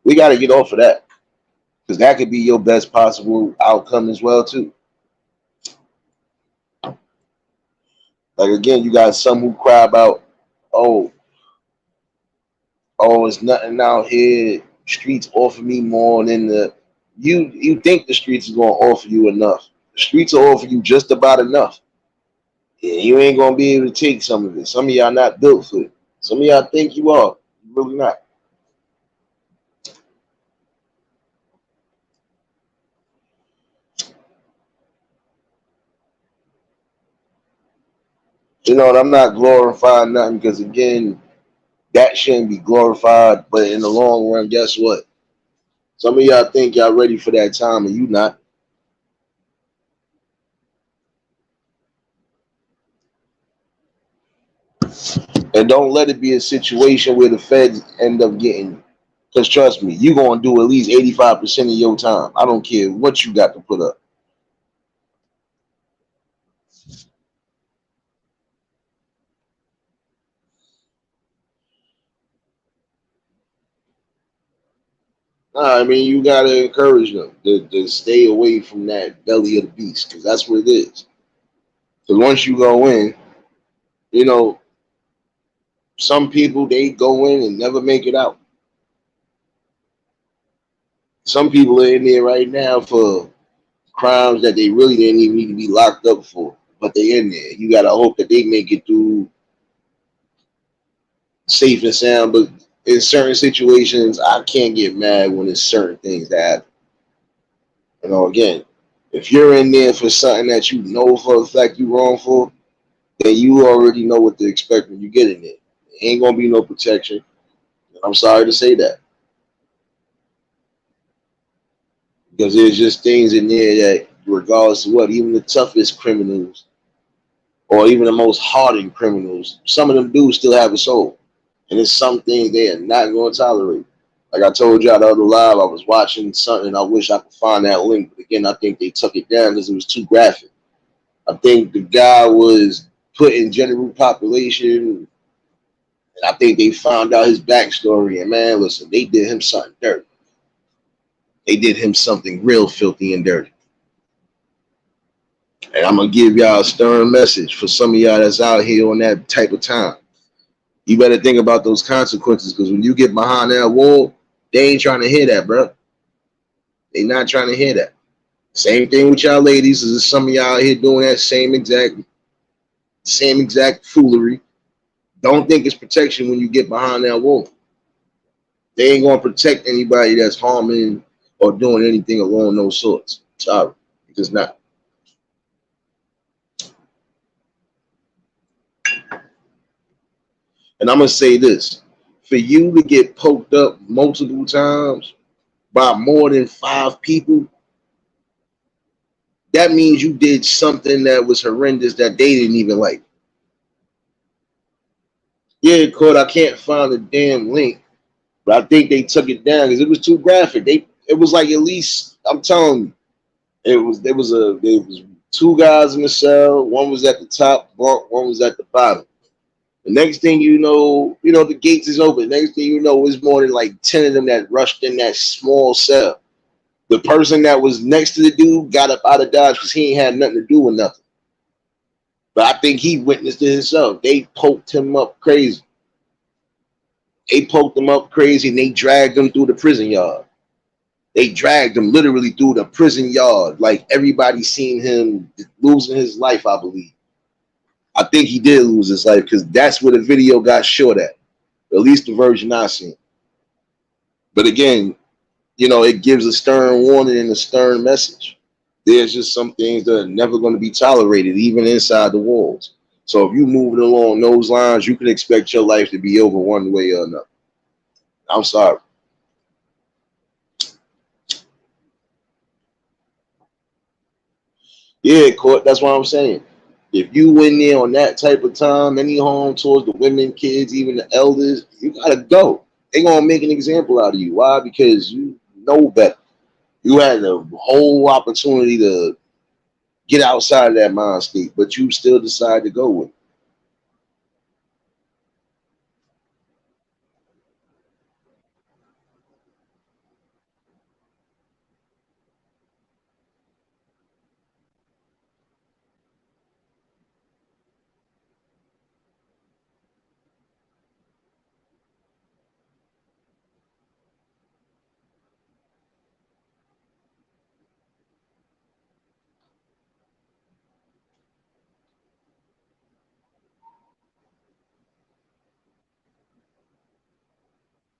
We got to get off of that because that could be your best possible outcome as well too. Like again, you got some who cry about, oh, oh, it's nothing out here. Streets offer me more than the you think the streets is gonna offer you enough. The streets will offer you just about enough. Yeah, you ain't gonna be able to take some of it. Some of y'all not built for it. Some of y'all think you are. You really not. You know, and I'm not glorifying nothing because again, that shouldn't be glorified. But in the long run, guess what? Some of y'all think y'all ready for that time and you not. And don't let it be a situation where the feds end up getting you. Because trust me, you're going to do at least 85% of your time. I don't care what you got to put up. Nah, I mean, you got to encourage them to stay away from that belly of the beast because that's what it is. Because once you go in, you know, some people, they go in and never make it out. Some people are in there right now for crimes that they really didn't even need to be locked up for, but they in there. You got to hope that they make it through safe and sound. But in certain situations, I can't get mad when it's certain things that happen. You know, again, if you're in there for something that you know for a fact you're wrong for, then you already know what to expect when you get in there. There ain't gonna be no protection. And I'm sorry to say that because there's just things in there that, regardless of what, even the toughest criminals or even the most hardened criminals, some of them do still have a soul, and it's some things they are not going to tolerate. Like I told y'all the other live, I was watching something. I wish I could find that link, but again, I think they took it down because it was too graphic. I think the guy was put in general population, and I think they found out his backstory. And man, listen, they did him something dirty. They did him something real filthy and dirty. And I'm gonna give y'all a stern message for some of y'all that's out here on that type of time. You better think about those consequences because when you get behind that wall, they ain't trying to hear that, bro. They not trying to hear that. Same thing with y'all ladies. Is some of y'all out here doing that same exact foolery. Don't think it's protection when you get behind that wall. They ain't gonna protect anybody that's harming or doing anything along those sorts. Sorry, it's not. And I'm gonna say this: for you to get poked up multiple times by more than 5 people, that means you did something that was horrendous that they didn't even like. Yeah, Court. I can't find the damn link, but I think they took it down because it was too graphic. It was like at least I'm telling you, there was two guys in the cell. One was at the top bunk, one was at the bottom. The next thing you know the gates is open. The next thing you know, it's more than like 10 of them that rushed in that small cell. The person that was next to the dude got up out of Dodge because he ain't had nothing to do with nothing. But I think he witnessed it himself. They poked him up crazy. They poked him up crazy and they dragged him through the prison yard. They dragged him literally through the prison yard. Like everybody seen him losing his life, I believe. I think he did lose his life because that's where the video got short at least the version I seen. But again, it gives a stern warning and a stern message. There's just some things that are never going to be tolerated, even inside the walls. So if you moving along those lines, you can expect your life to be over one way or another. I'm sorry. Yeah, court. That's what I'm saying. If you in there on that type of time, any harm towards the women, kids, even the elders, you gotta go. They gonna make an example out of you. Why? Because you know better. You had the whole opportunity to get outside of that mind state, but you still decide to go with it.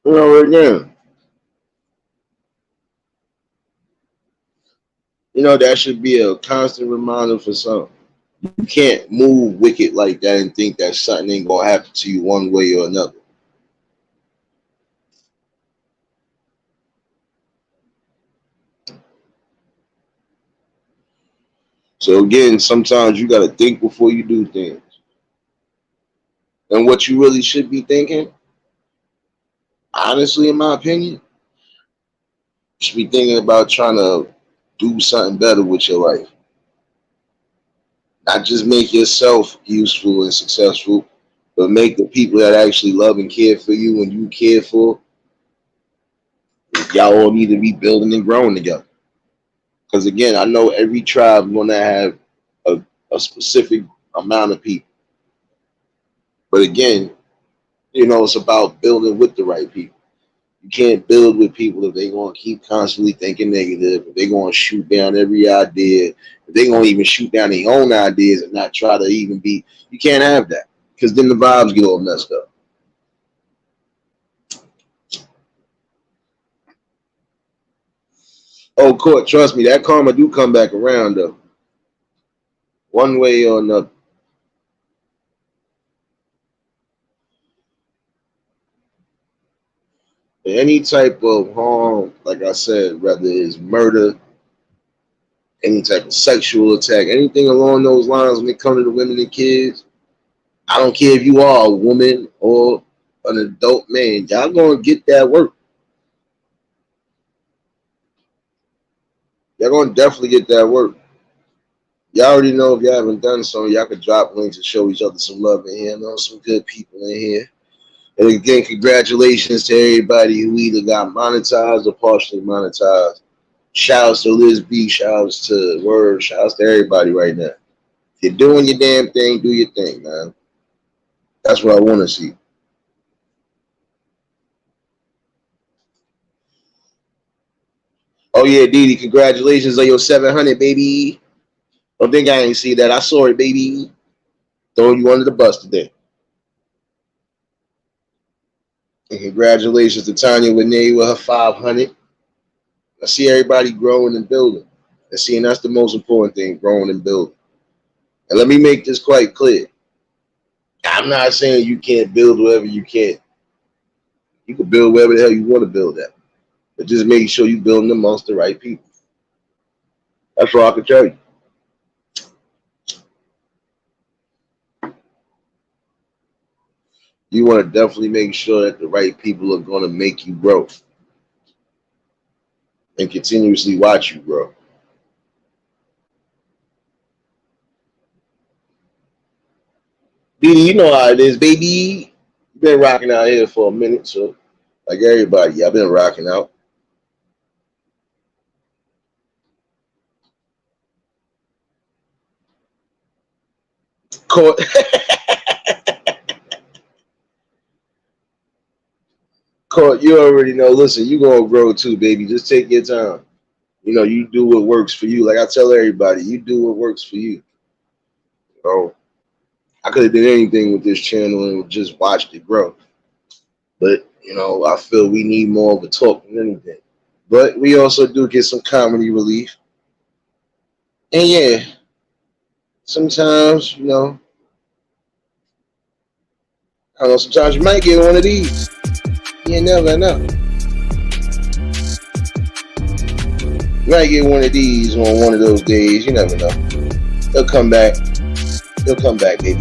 Again, that should be a constant reminder for some. You can't move wicked like that and think that something ain't gonna happen to you one way or another. So again, sometimes you gotta think before you do things. And what you really should be thinking, honestly, in my opinion, you should be thinking about trying to do something better with your life. Not just make yourself useful and successful, but make the people that actually love and care for you and you care for, y'all all need to be building and growing together. Because again, I know every tribe gonna have a specific amount of people. But again, it's about building with the right people. You can't build with people if they're going to keep constantly thinking negative, if they're going to shoot down every idea, if they're going to even shoot down their own ideas and not try to even be. You can't have that because then the vibes get all messed up. Oh, court, trust me, that karma do come back around though, one way or another. Any type of harm, like I said, whether it's murder, any type of sexual attack, anything along those lines when it comes to the women and kids, I don't care if you are a woman or an adult man, y'all gonna get that work. Y'all gonna definitely get that work. Y'all already know if y'all haven't done so, y'all could drop links and show each other some love in here. I know some good people in here. And again, congratulations to everybody who either got monetized or partially monetized. Shouts to Liz B, shouts to Word, shouts to everybody right now. If you're doing your damn thing, do your thing, man. That's what I want to see. Oh yeah, Didi, congratulations on your 700, baby. Don't think I ain't see that. I saw it, baby. Throwing you under the bus today. And congratulations to Tanya Winay with her 500. I see everybody growing and building. And that's the most important thing, growing and building. And let me make this quite clear. I'm not saying you can't build wherever you can. You can build wherever the hell you want to build at. But just make sure you building amongst the right people. That's all I can tell you. You want to definitely make sure that the right people are going to make you grow and continuously watch you grow. Didi, you know how it is, baby. Been rocking out here for a minute, so like everybody, I've been rocking out. Court, Court, you already know. Listen, you gonna grow too, baby. Just take your time. You know, you do what works for you. Like I tell everybody, you do what works for you. So I could have did anything with this channel and just watched it grow. But you know, I feel we need more of a talk than anything. But we also do get some comedy relief. And yeah, sometimes, I don't know, sometimes you might get one of these. You never know. You might get one of these on one of those days. You never know. He'll come back. He'll come back, baby.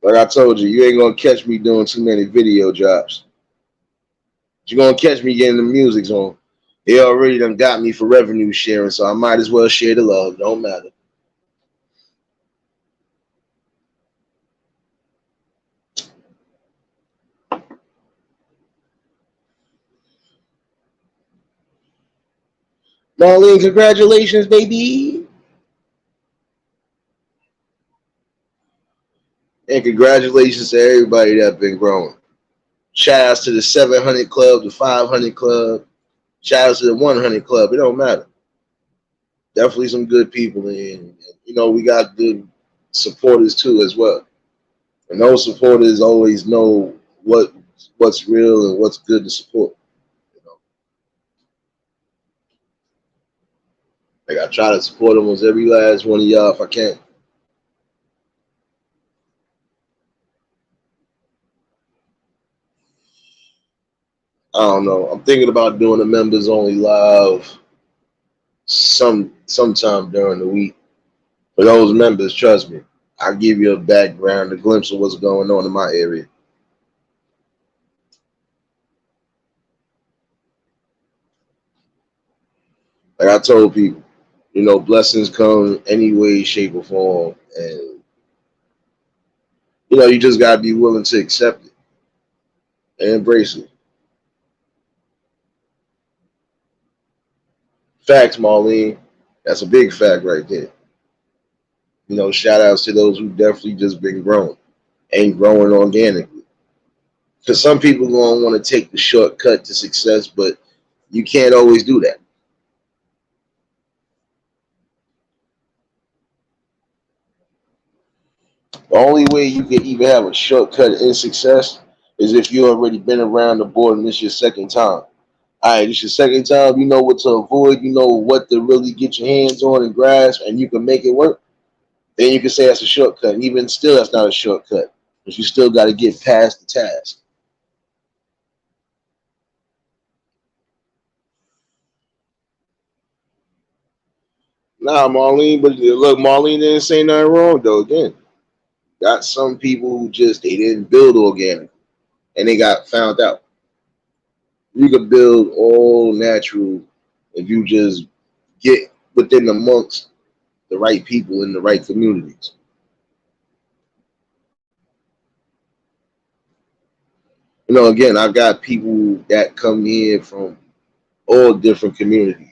Like I told you, you ain't gonna catch me doing too many video drops. You're gonna catch me getting the music on. They already done got me for revenue sharing, so I might as well share the love. Don't matter. Marlene, congratulations, baby. And congratulations to everybody that's been growing. Shout outs to the 700 club, the 500 club. Shout outs to the 100 club. It don't matter. Definitely some good people. And, we got good supporters too as well. And those supporters always know what's real and what's good to support. You know, like I try to support almost every last one of y'all if I can. I don't know. I'm thinking about doing a members only live sometime during the week. For those members, trust me, I'll give you a background, a glimpse of what's going on in my area. Like I told people, blessings come any way, shape, or form, and you just gotta be willing to accept it and embrace it. Facts, Marlene. That's a big fact right there. Shout outs to those who definitely just been growing and growing organically. Because some people gonna want to take the shortcut to success, but you can't always do that. The only way you can even have a shortcut in success is if you already been around the board and this your second time. All right, this your second time. You know what to avoid. You know what to really get your hands on and grasp, and you can make it work. Then you can say that's a shortcut. And even still, that's not a shortcut because you still got to get past the task. Nah, Marlene, but look, Marlene didn't say nothing wrong though. Again, got some people who just they didn't build organic and they got found out. You could build all natural if you just get within amongst the right people in the right communities. Again, I've got people that come here from all different communities.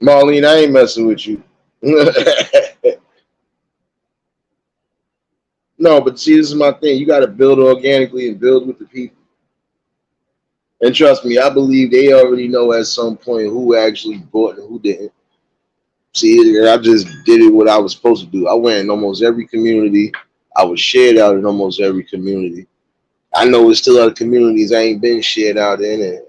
Marlene, I ain't messing with you. No, but see, this is my thing. You got to build organically and build with the people. And trust me, I believe they already know at some point who actually bought and who didn't. See, I just did it what I was supposed to do. I went in almost every community. I was shared out in almost every community. I know there's still other communities I ain't been shared out in, and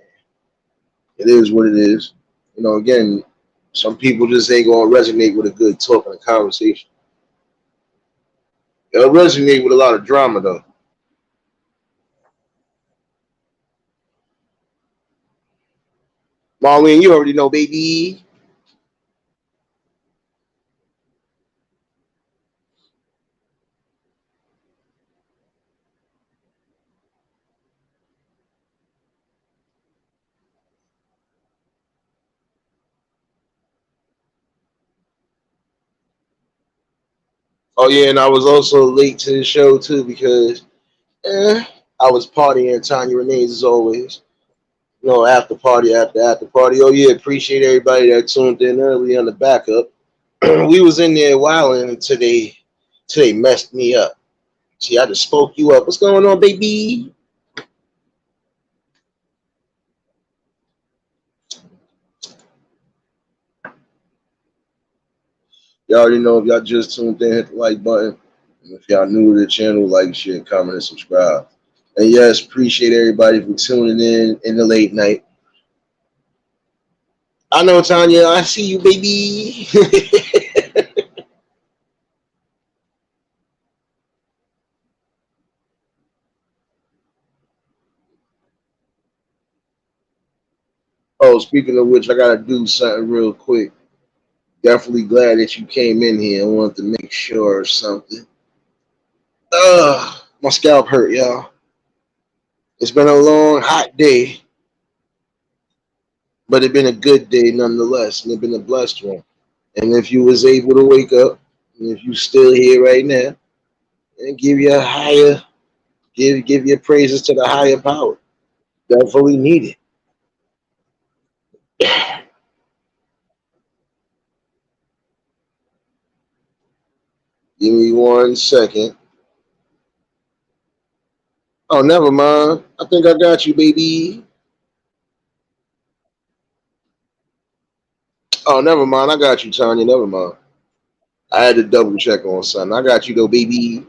it is what it is. You know, again, some people just ain't gonna resonate with a good talk and a conversation. It'll resonate with a lot of drama though. Marlene, you already know, baby. Oh yeah, and I was also late to the show too because I was partying at Tanya Renee's as always. You know, after party after party. Oh yeah, appreciate everybody that tuned in early on the backup. We was in there wilding until they messed me up. See, I just spoke you up. What's going on, baby? Y'all already know if y'all just tuned in, hit the like button. And if y'all new to the channel, like, share, comment, and subscribe. And yes, appreciate everybody for tuning in the late night. I know, Tanya. I see you, baby. Oh, speaking of which, I gotta do something real quick. Definitely glad that you came in here. I wanted to make sure of something. My scalp hurt, y'all. It's been a long, hot day, but it's been a good day nonetheless, and it's been a blessed one. And if you was able to wake up, and if you still here right now, and give your higher, give your praises to the higher power. Definitely needed. Give me 1 second. Oh, never mind. I think I got you, baby. Oh, never mind. I got you, Tanya. Never mind. I had to double check on something. I got you though, baby.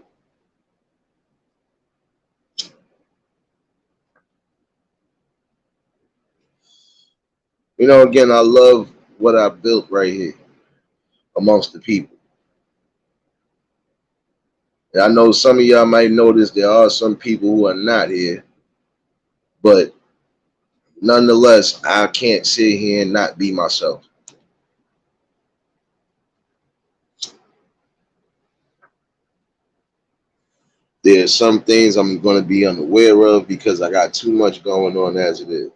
You know, again, I love what I built right here amongst the people. And I know some of y'all might notice there are some people who are not here, but nonetheless, I can't sit here and not be myself. There's some things I'm going to be unaware of because I got too much going on as it is.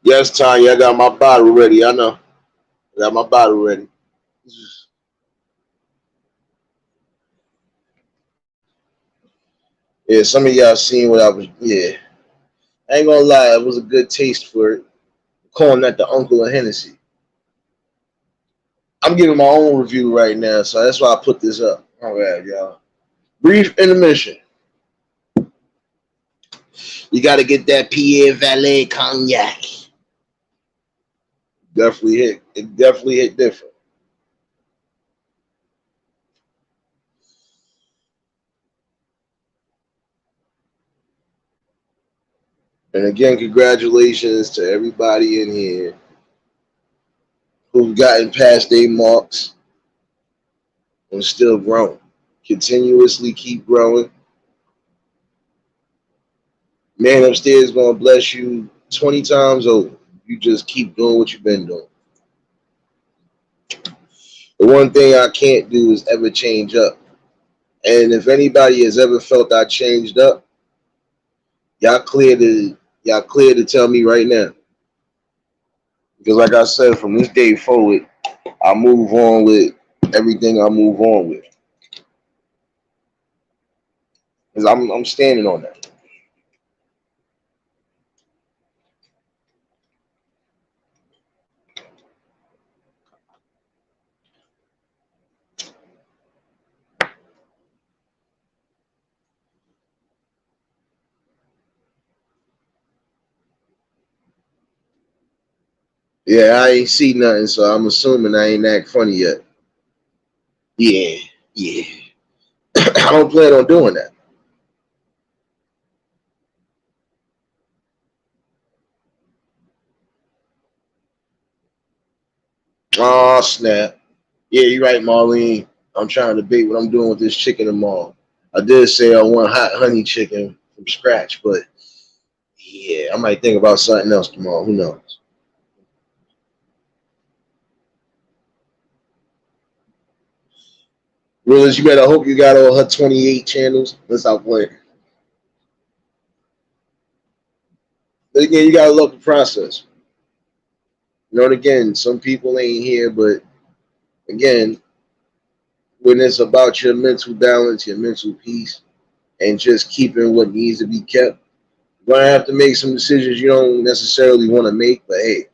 Yes, Tanya, I got my bottle ready. I know. I got my bottle ready. Yeah, some of y'all seen what I was. Yeah, I ain't gonna lie, it was a good taste for it. Calling that the Uncle of Hennessy. I'm giving my own review right now, so that's why I put this up. All right, y'all. Brief intermission. You got to get that Pierre Valet cognac. Definitely hit. It definitely hit different. And again, congratulations to everybody in here who've gotten past their marks and still growing. Continuously keep growing. Man upstairs gonna bless you 20 times over. You just keep doing what you've been doing. The one thing I can't do is ever change up. And if anybody has ever felt I changed up, y'all clear to tell me right now. Because like I said, from this day forward, I move on with everything I move on with. Because I'm standing on that. Yeah, I ain't see nothing, so I'm assuming I ain't act funny yet. Yeah, yeah. I don't plan on doing that. Oh snap! Yeah, you're right, Marlene. I'm trying to debate what I'm doing with this chicken tomorrow. I did say I want hot honey chicken from scratch, but yeah, I might think about something else tomorrow. Who knows? Willis, you better hope you got all her 28 channels. Let's out play. But again, you gotta love the process. You know, and again, some people ain't here, but again, when it's about your mental balance, your mental peace, and just keeping what needs to be kept, you're gonna have to make some decisions you don't necessarily want to make. But hey,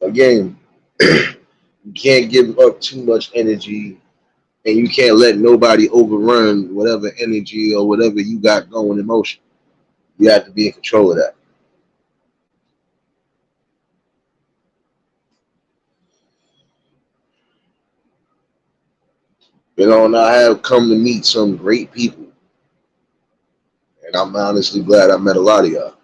again, you can't give up too much energy, and you can't let nobody overrun whatever energy or whatever you got going in motion. You have to be in control of that. You know, and I have come to meet some great people, and I'm honestly glad I met a lot of y'all.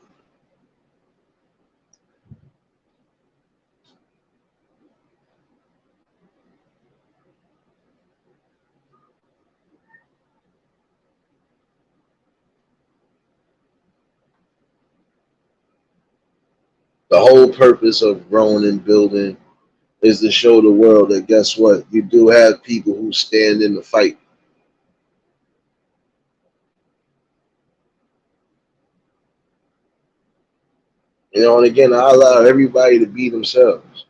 The whole purpose of growing and building is to show the world that guess what? You do have people who stand in the fight. You know, and again, I allow everybody to be themselves.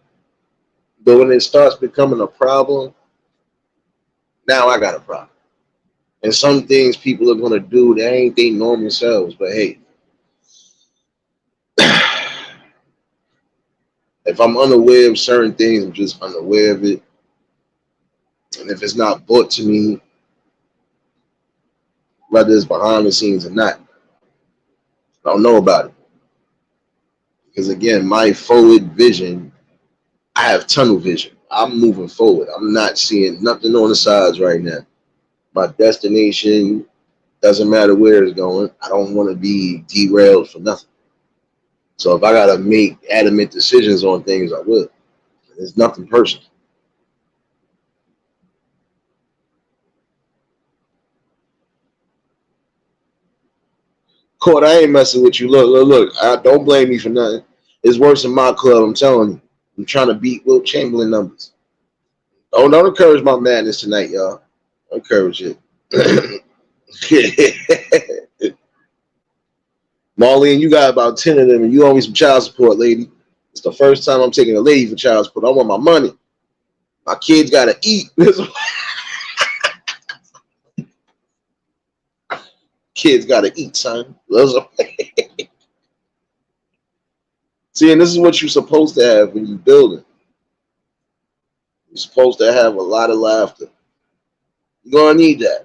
But when it starts becoming a problem, now I got a problem. And some things people are gonna do, they ain't their normal selves. But hey, if I'm unaware of certain things, I'm just unaware of it. And if it's not brought to me, whether it's behind the scenes or not, I don't know about it. Because again, my forward vision, I have tunnel vision. I'm moving forward. I'm not seeing nothing on the sides right now. My destination doesn't matter where it's going. I don't want to be derailed for nothing. So if I gotta make adamant decisions on things, I will. It's nothing personal. Court, I ain't messing with you. Look. Don't blame me for nothing. It's worse than my club. I'm telling you. I'm trying to beat Wilt Chamberlain numbers. Oh, don't encourage my madness tonight, y'all. Don't encourage it. Marlene, you got about 10 of them, and you owe me some child support, lady. It's the first time I'm taking a lady for child support. I want my money. My kids gotta eat. Kids gotta eat, son. See, and this is what you're supposed to have when you're building. You're supposed to have a lot of laughter. You're gonna need that.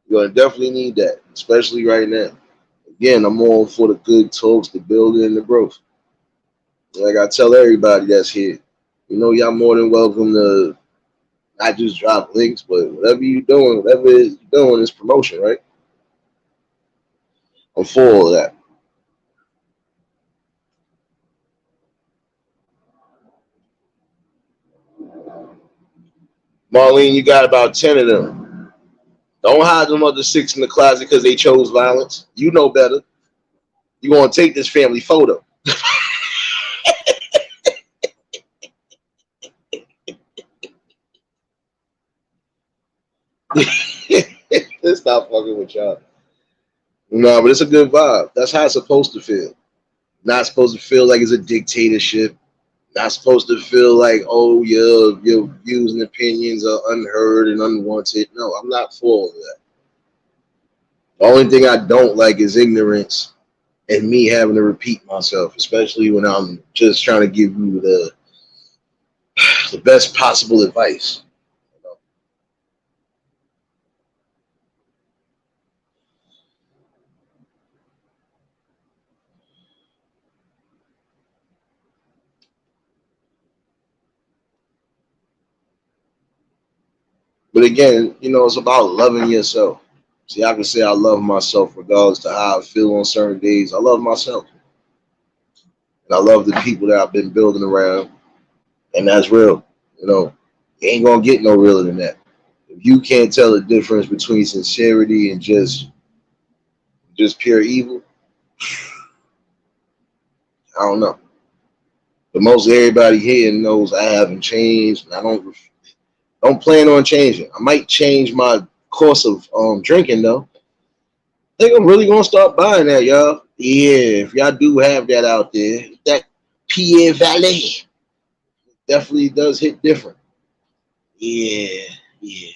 You're gonna definitely need that, especially right now. Again, I'm all for the good talks, the building, and the growth. Like I tell everybody that's here, you know, y'all more than welcome to not just drop links, but whatever you're doing, whatever you're doing is promotion, right? I'm for all of that. Marlene, you got about 10 of them. Don't hide them other six in the closet because they chose violence. You know better. You want to take this family photo. Let's stop fucking with y'all. No, but it's a good vibe. That's how it's supposed to feel. Not supposed to feel like it's a dictatorship. Not supposed to feel like, oh, your views and opinions are unheard and unwanted. No, I'm not for all of that. The only thing I don't like is ignorance and me having to repeat myself, especially when I'm just trying to give you the best possible advice. But again, it's about loving yourself. See, I can say I love myself regardless to how I feel on certain days. I love myself. And I love the people that I've been building around. And that's real. You ain't gonna get no realer than that. If you can't tell the difference between sincerity and just pure evil, I don't know. But most everybody here knows I haven't changed, and I don't plan on changing. I might change my course of drinking though. I think I'm really gonna start buying that, y'all. Yeah, if y'all do have that out there, that Pierre Valet definitely does hit different. Yeah, yeah.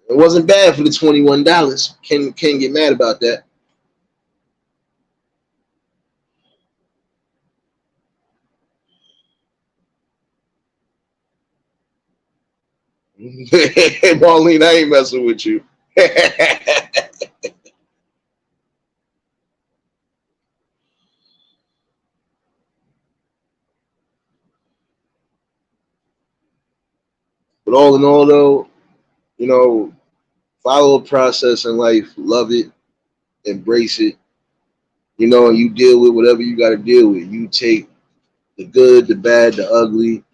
It wasn't bad for the $21. Can get mad about that. Marlene, I ain't messing with you. But all in all, though, you know, follow a process in life, love it, embrace it, and you deal with whatever you got to deal with. You take the good, the bad, the ugly,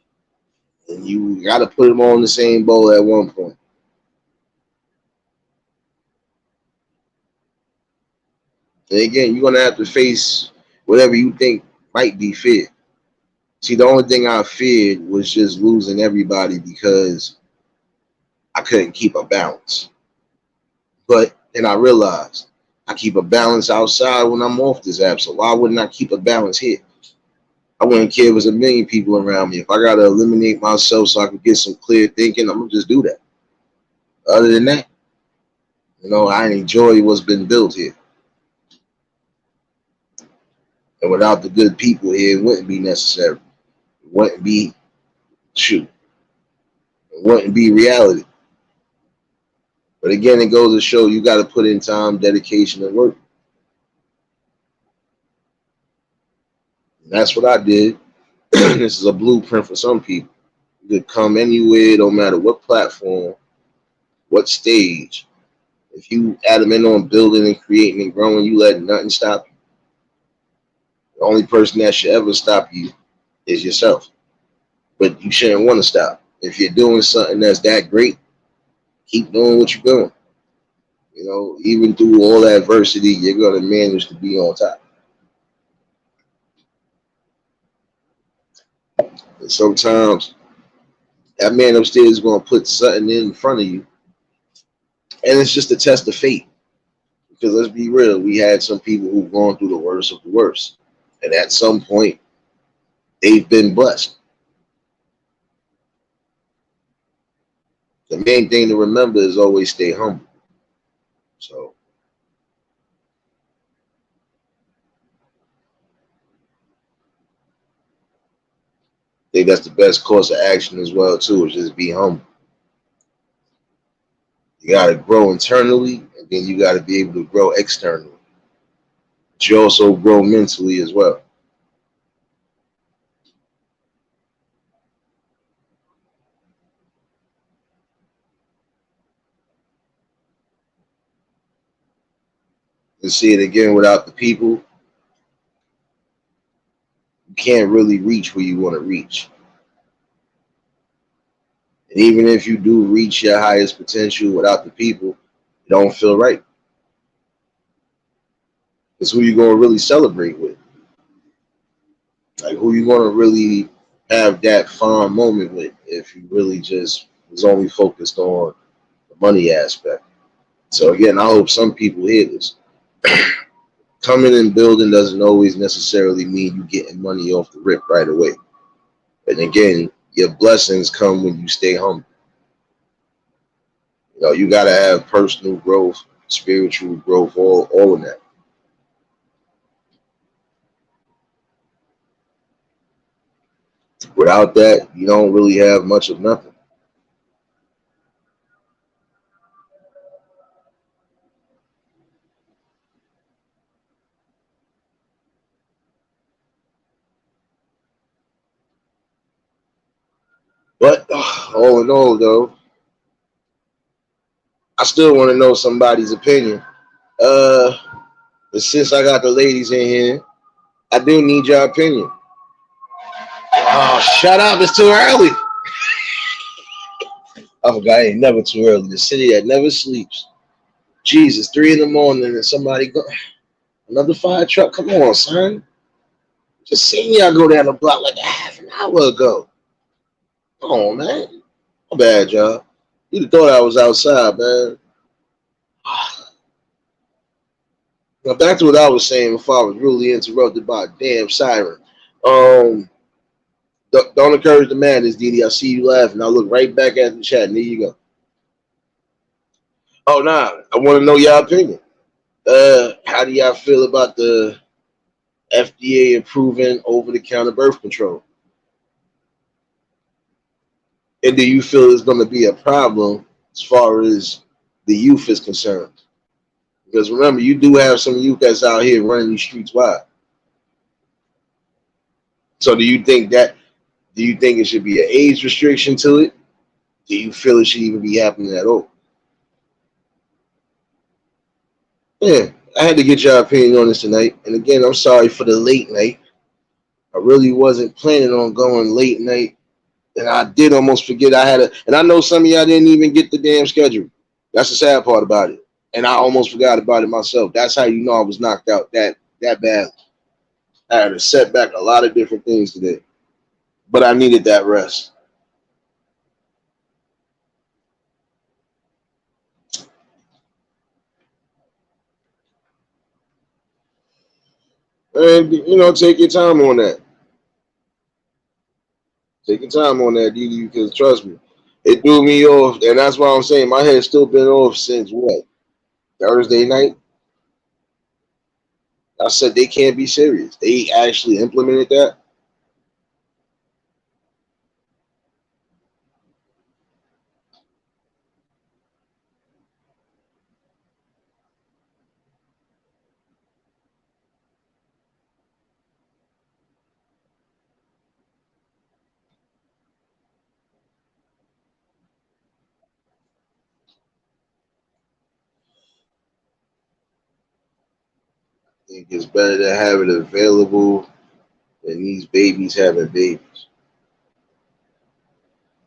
and you got to put them all in the same bowl at one point. And again, you're gonna have to face whatever you think might be feared. See, the only thing I feared was just losing everybody because I couldn't keep a balance. But then I realized I keep a balance outside when I'm off this app. So why wouldn't I keep a balance here? I wouldn't care if there's a million people around me. If I gotta eliminate myself so I can get some clear thinking, I'm gonna just do that. Other than that, I enjoy what's been built here. And without the good people here, it wouldn't be necessary. It wouldn't be shoot. It wouldn't be reality. But again, it goes to show you got to put in time, dedication, and work. And that's what I did. This is a blueprint for some people. You could come anywhere, no matter what platform, what stage. If you adamant on building and creating and growing, you let nothing stop you. The only person that should ever stop you is yourself. But you shouldn't want to stop. If you're doing something that's that great, keep doing what you're doing. Even through all adversity, you're gonna manage to be on top. And sometimes that man upstairs is gonna put something in front of you, and it's just a test of fate. Because let's be real, we had some people who've gone through the worst of the worst, and at some point, they've been blessed. The main thing to remember is always stay humble. So I think that's the best course of action as well too, is just be humble. You gotta grow internally, and then you gotta be able to grow externally. But you also grow mentally as well. To see it again, without the people, you can't really reach where you want to reach. And even if you do reach your highest potential without the people, it don't feel right. It's who you gonna really celebrate with. Like who you gonna really have that fond moment with if you really just was only focused on the money aspect. So again, I hope some people hear this. Coming and building doesn't always necessarily mean you getting money off the rip right away. And again, your blessings come when you stay humble. You gotta have personal growth, spiritual growth, all of that. Without that, you don't really have much of nothing. But all in all, though, I still want to know somebody's opinion. Uh, but since I got the ladies in here, I do need your opinion. Oh, shut up! It's too early. I forgot. It ain't never too early. The city that never sleeps. Jesus, 3 in the morning and somebody go another fire truck. Come on, son. Just seen y'all go down the block like a half an hour ago. Come on, man. My bad, y'all. You'd have thought I was outside, man. Now back to what I was saying before I was really interrupted by a damn siren. Um, don't encourage the madness, Didi. I see you laughing. I look right back at the chat, and there you go. Oh, nah. I want to know your opinion. How do y'all feel about the FDA approving over-the-counter birth control? And do you feel it's going to be a problem as far as the youth is concerned? Because remember, you do have some youth that's out here running these streets wide. So do you think it should be an age restriction to it? Do you feel it should even be happening at all? Yeah, I had to get your opinion on this tonight. And again, I'm sorry for the late night. I really wasn't planning on going late night. And I did almost forget I had and I know some of y'all didn't even get the damn schedule. That's the sad part about it. And I almost forgot about it myself. That's how you know I was knocked out that bad. I had to set back a lot of different things today. But I needed that rest. And take your time on that. Take your time on that, DD, because trust me, it threw me off, and that's why I'm saying my head's still been off since what? Thursday night? I said they can't be serious. They actually implemented that. I think it's better to have it available than these babies having babies.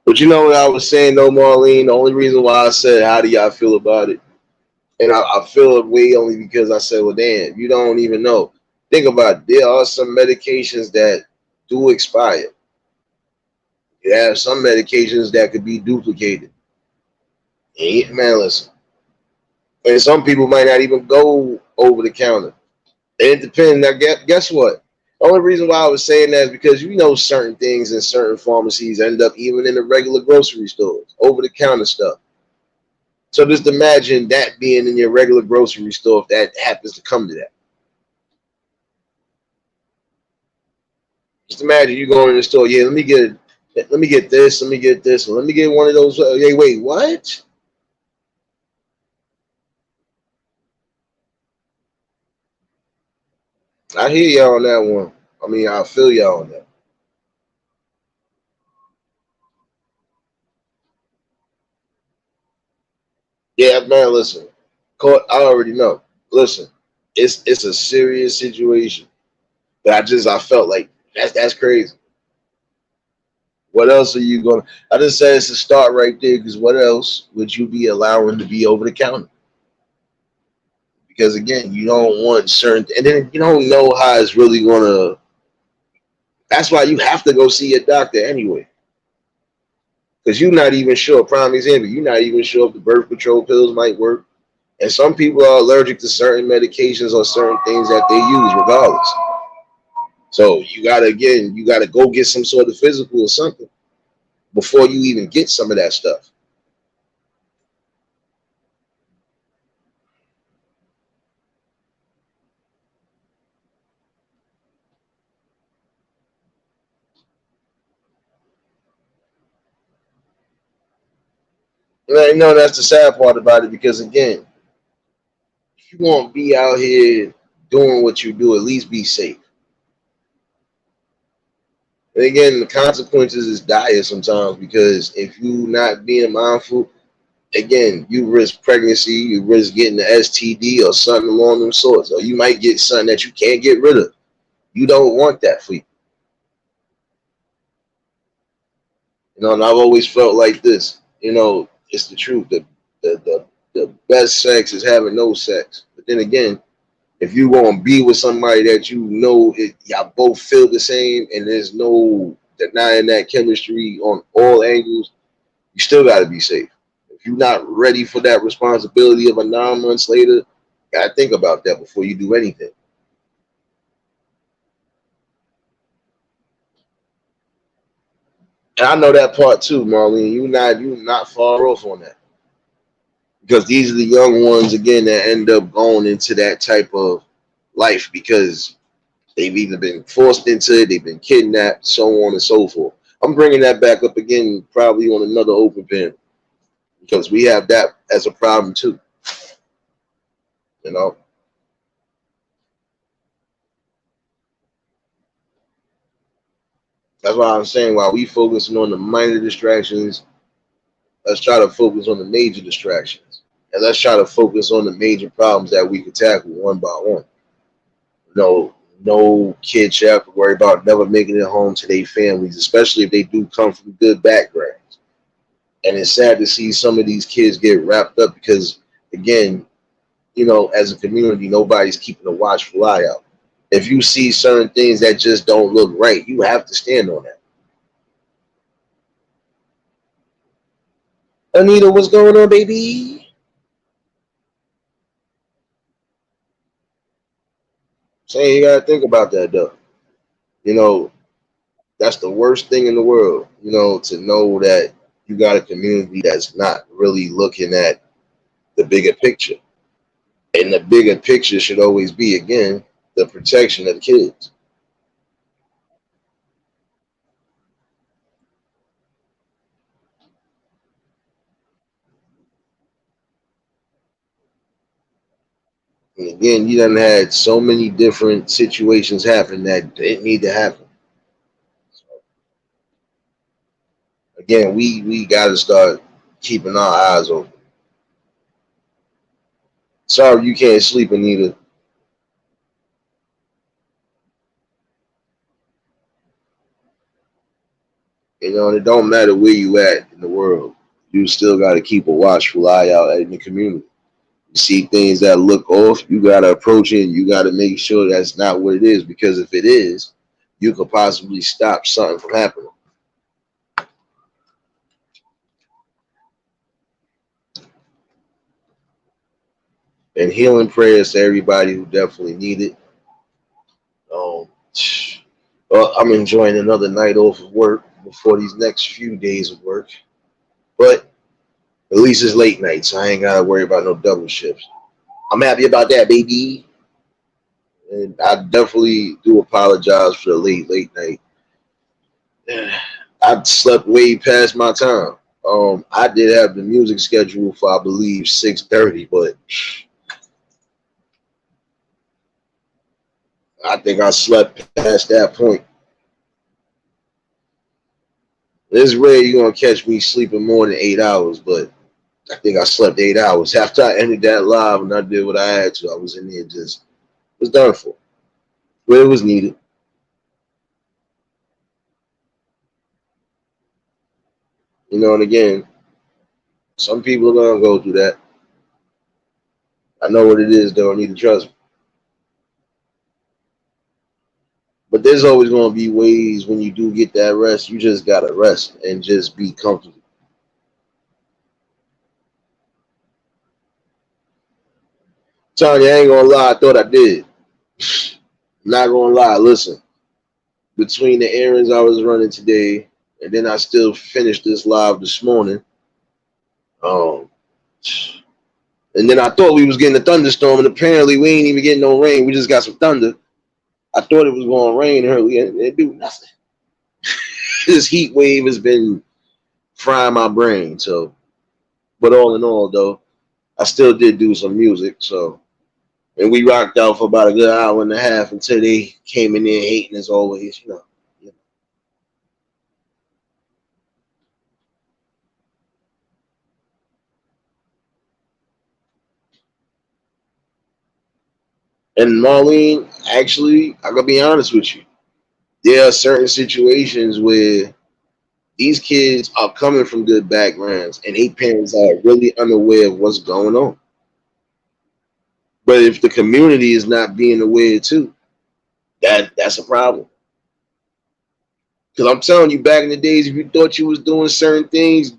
But you know what I was saying though, Marlene? The only reason why I said how do y'all feel about it? And I feel it way only because I said, well, damn, you don't even know. Think about it. There are some medications that do expire. You have some medications that could be duplicated. Man, listen. And some people might not even go over the counter. And it depends. Now, guess what? The only reason why I was saying that is because certain things in certain pharmacies end up even in the regular grocery stores, over the counter stuff. So just imagine that being in your regular grocery store if that happens to come to that. Just imagine you going in the store. Yeah, let me get this. Let me get this. Let me get one of those. Hey, wait, what? I hear y'all on that one. I mean, I feel y'all on that. Yeah, man. Listen, court. I already know. Listen, it's a serious situation. But I felt like that's crazy. What else are you going to? I just said it's a start right there because what else would you be allowing to be over the counter? Because again, you don't want certain, and then you don't know how it's really going to. That's why you have to go see a doctor anyway. Because you're not even sure. Prime example, you're not even sure if the birth control pills might work. And some people are allergic to certain medications or certain things that they use, regardless. So you gotta go get some sort of physical or something before you even get some of that stuff. And I know that's the sad part about it because again, if you won't be out here doing what you do, at least be safe. And again, the consequences is dire sometimes because if you not being mindful, Again, you risk pregnancy, you risk getting the STD or something along them sorts, or you might get something that you can't get rid of. You don't want that for you. You know, and I've always felt like this. You know, it's the truth. The best sex is having no sex. But then again, if you want to be with somebody that you know y'all both feel the same and there's no denying that chemistry on all angles, you still got to be safe. If you're not ready for that responsibility of a 9 months later, you gotta think about that before you do anything. And I know that part too, Marlene. You not far off on that because these are the young ones again that end up going into that type of life because they've either been forced into it, they've been kidnapped, so on and so forth. I'm bringing that back up again, probably on another open pen because we have that as a problem too. You know, that's why I'm saying while we focusing on the minor distractions, let's try to focus on the major distractions, and let's try to focus on the major problems that we can tackle one by one. No kid should have to worry about never making it home to their families, especially if they do come from good backgrounds. And it's sad to see some of these kids get wrapped up because, again, as a community, nobody's keeping a watchful eye out. If you see certain things that just don't look right, you have to stand on that. Anita, what's going on, baby? Saying you gotta think about that though. You know, that's the worst thing in the world. To know that you got a community that's not really looking at the bigger picture. And the bigger picture should always be again the protection of the kids. And again, you done had so many different situations happen that didn't need to happen. Again, we got to start keeping our eyes open. Sorry you can't sleep, Anita. And it don't matter where you at in the world. You still got to keep a watchful eye out in the community. You see things that look off, you got to approach it. And you got to make sure that's not what it is. Because if it is, you could possibly stop something from happening. And healing prayers to everybody who definitely need it. Um, well, I'm enjoying another night off of work before these next few days of work. But at least it's late night, so I ain't got to worry about no double shifts. I'm happy about that, baby. And I definitely do apologize for the late night. I slept way past my time. I did have the music schedule for I believe 6:30, but I think I slept past that point. It's rare you're gonna catch me sleeping more than 8 hours, but I think I slept 8 hours after I ended that live and I did what I had to. I was in there just it was done for, but it was needed. And again, some people are gonna go through that. I know what it is. They don't need to trust me. But there's always going to be ways when you do get that rest, you just got to rest and just be comfortable. Tanya, I ain't going to lie, I thought I did. Not going to lie, listen. Between the errands I was running today, and then I still finished this live this morning. Um, and then I thought we was getting a thunderstorm, and apparently we ain't even getting no rain. We just got some thunder. I thought it was going to rain early, and it do nothing. This heat wave has been frying my brain. So, but all in all, though, I still did do some music. So, and we rocked out for about a good hour and a half until they came in there hating as always. And Marlene, actually, I'm gonna be honest with you. There are certain situations where these kids are coming from good backgrounds and their parents are really unaware of what's going on. But if the community is not being aware too, that's a problem. Because I'm telling you, back in the days, if you thought you was doing certain things,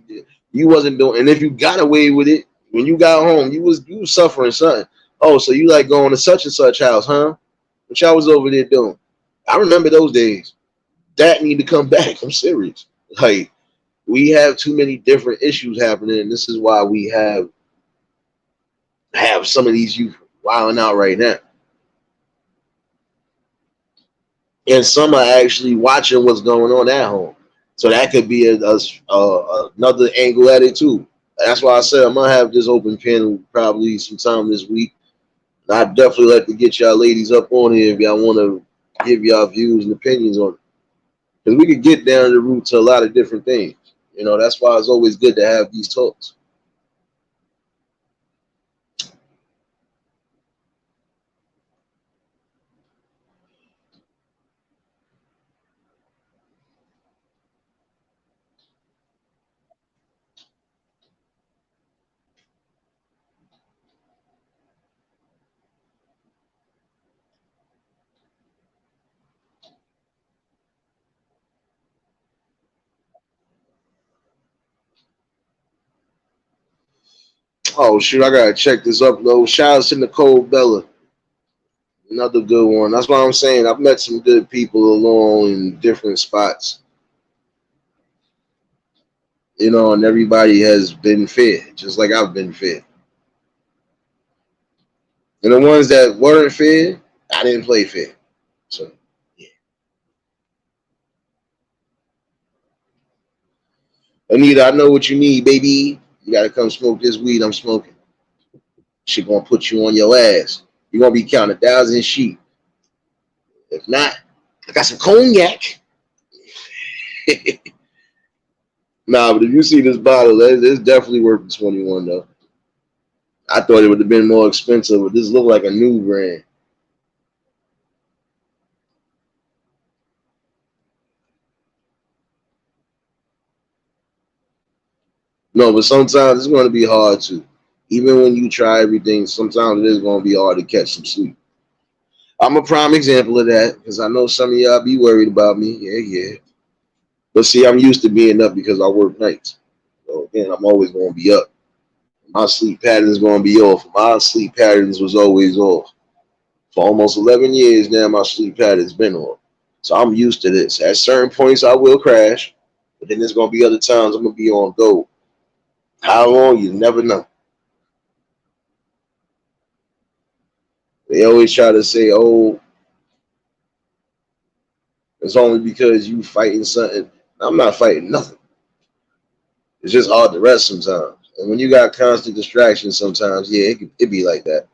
you wasn't doing. And if you got away with it, when you got home, you was suffering something. Oh, so you like going to such and such house, huh? What y'all was over there doing? I remember those days. That need to come back. I'm serious. Like we have too many different issues happening, and this is why we have some of these youth wilding out right now. And some are actually watching what's going on at home. So that could be another angle at it too. That's why I said I'm gonna have this open panel probably sometime this week. And I definitely like to get y'all ladies up on here if y'all want to give y'all views and opinions on it, because we could get down to the root to a lot of different things. That's why it's always good to have these talks. Oh shoot, I gotta check this up though. Shout out to Nicole Bella, another good one. That's what I'm saying. I've met some good people along in different spots, and everybody has been fair, just like I've been fair. And the ones that weren't fair, I didn't play fair. So yeah. Anita, I know what you need, baby. You gotta come smoke this weed I'm smoking. She gonna put you on your ass. You're gonna be counting 1,000 sheep. If not, I got some cognac. Nah, but if you see this bottle, it's definitely worth the 21 though. I thought it would have been more expensive, but this looked like a new brand. No, but sometimes it's going to be hard to. Even when you try everything, sometimes it is going to be hard to catch some sleep. I'm a prime example of that because I know some of y'all be worried about me. Yeah, yeah. But see, I'm used to being up because I work nights. So again, I'm always going to be up. My sleep pattern is going to be off. My sleep patterns was always off. For almost 11 years now, my sleep pattern's been off. So I'm used to this. At certain points, I will crash, but then there's going to be other times I'm going to be on go. How long, you never know. They always try to say, oh, it's only because you fighting something. I'm not fighting nothing. It's just hard to rest sometimes. And when you got constant distractions sometimes, yeah, it be like that.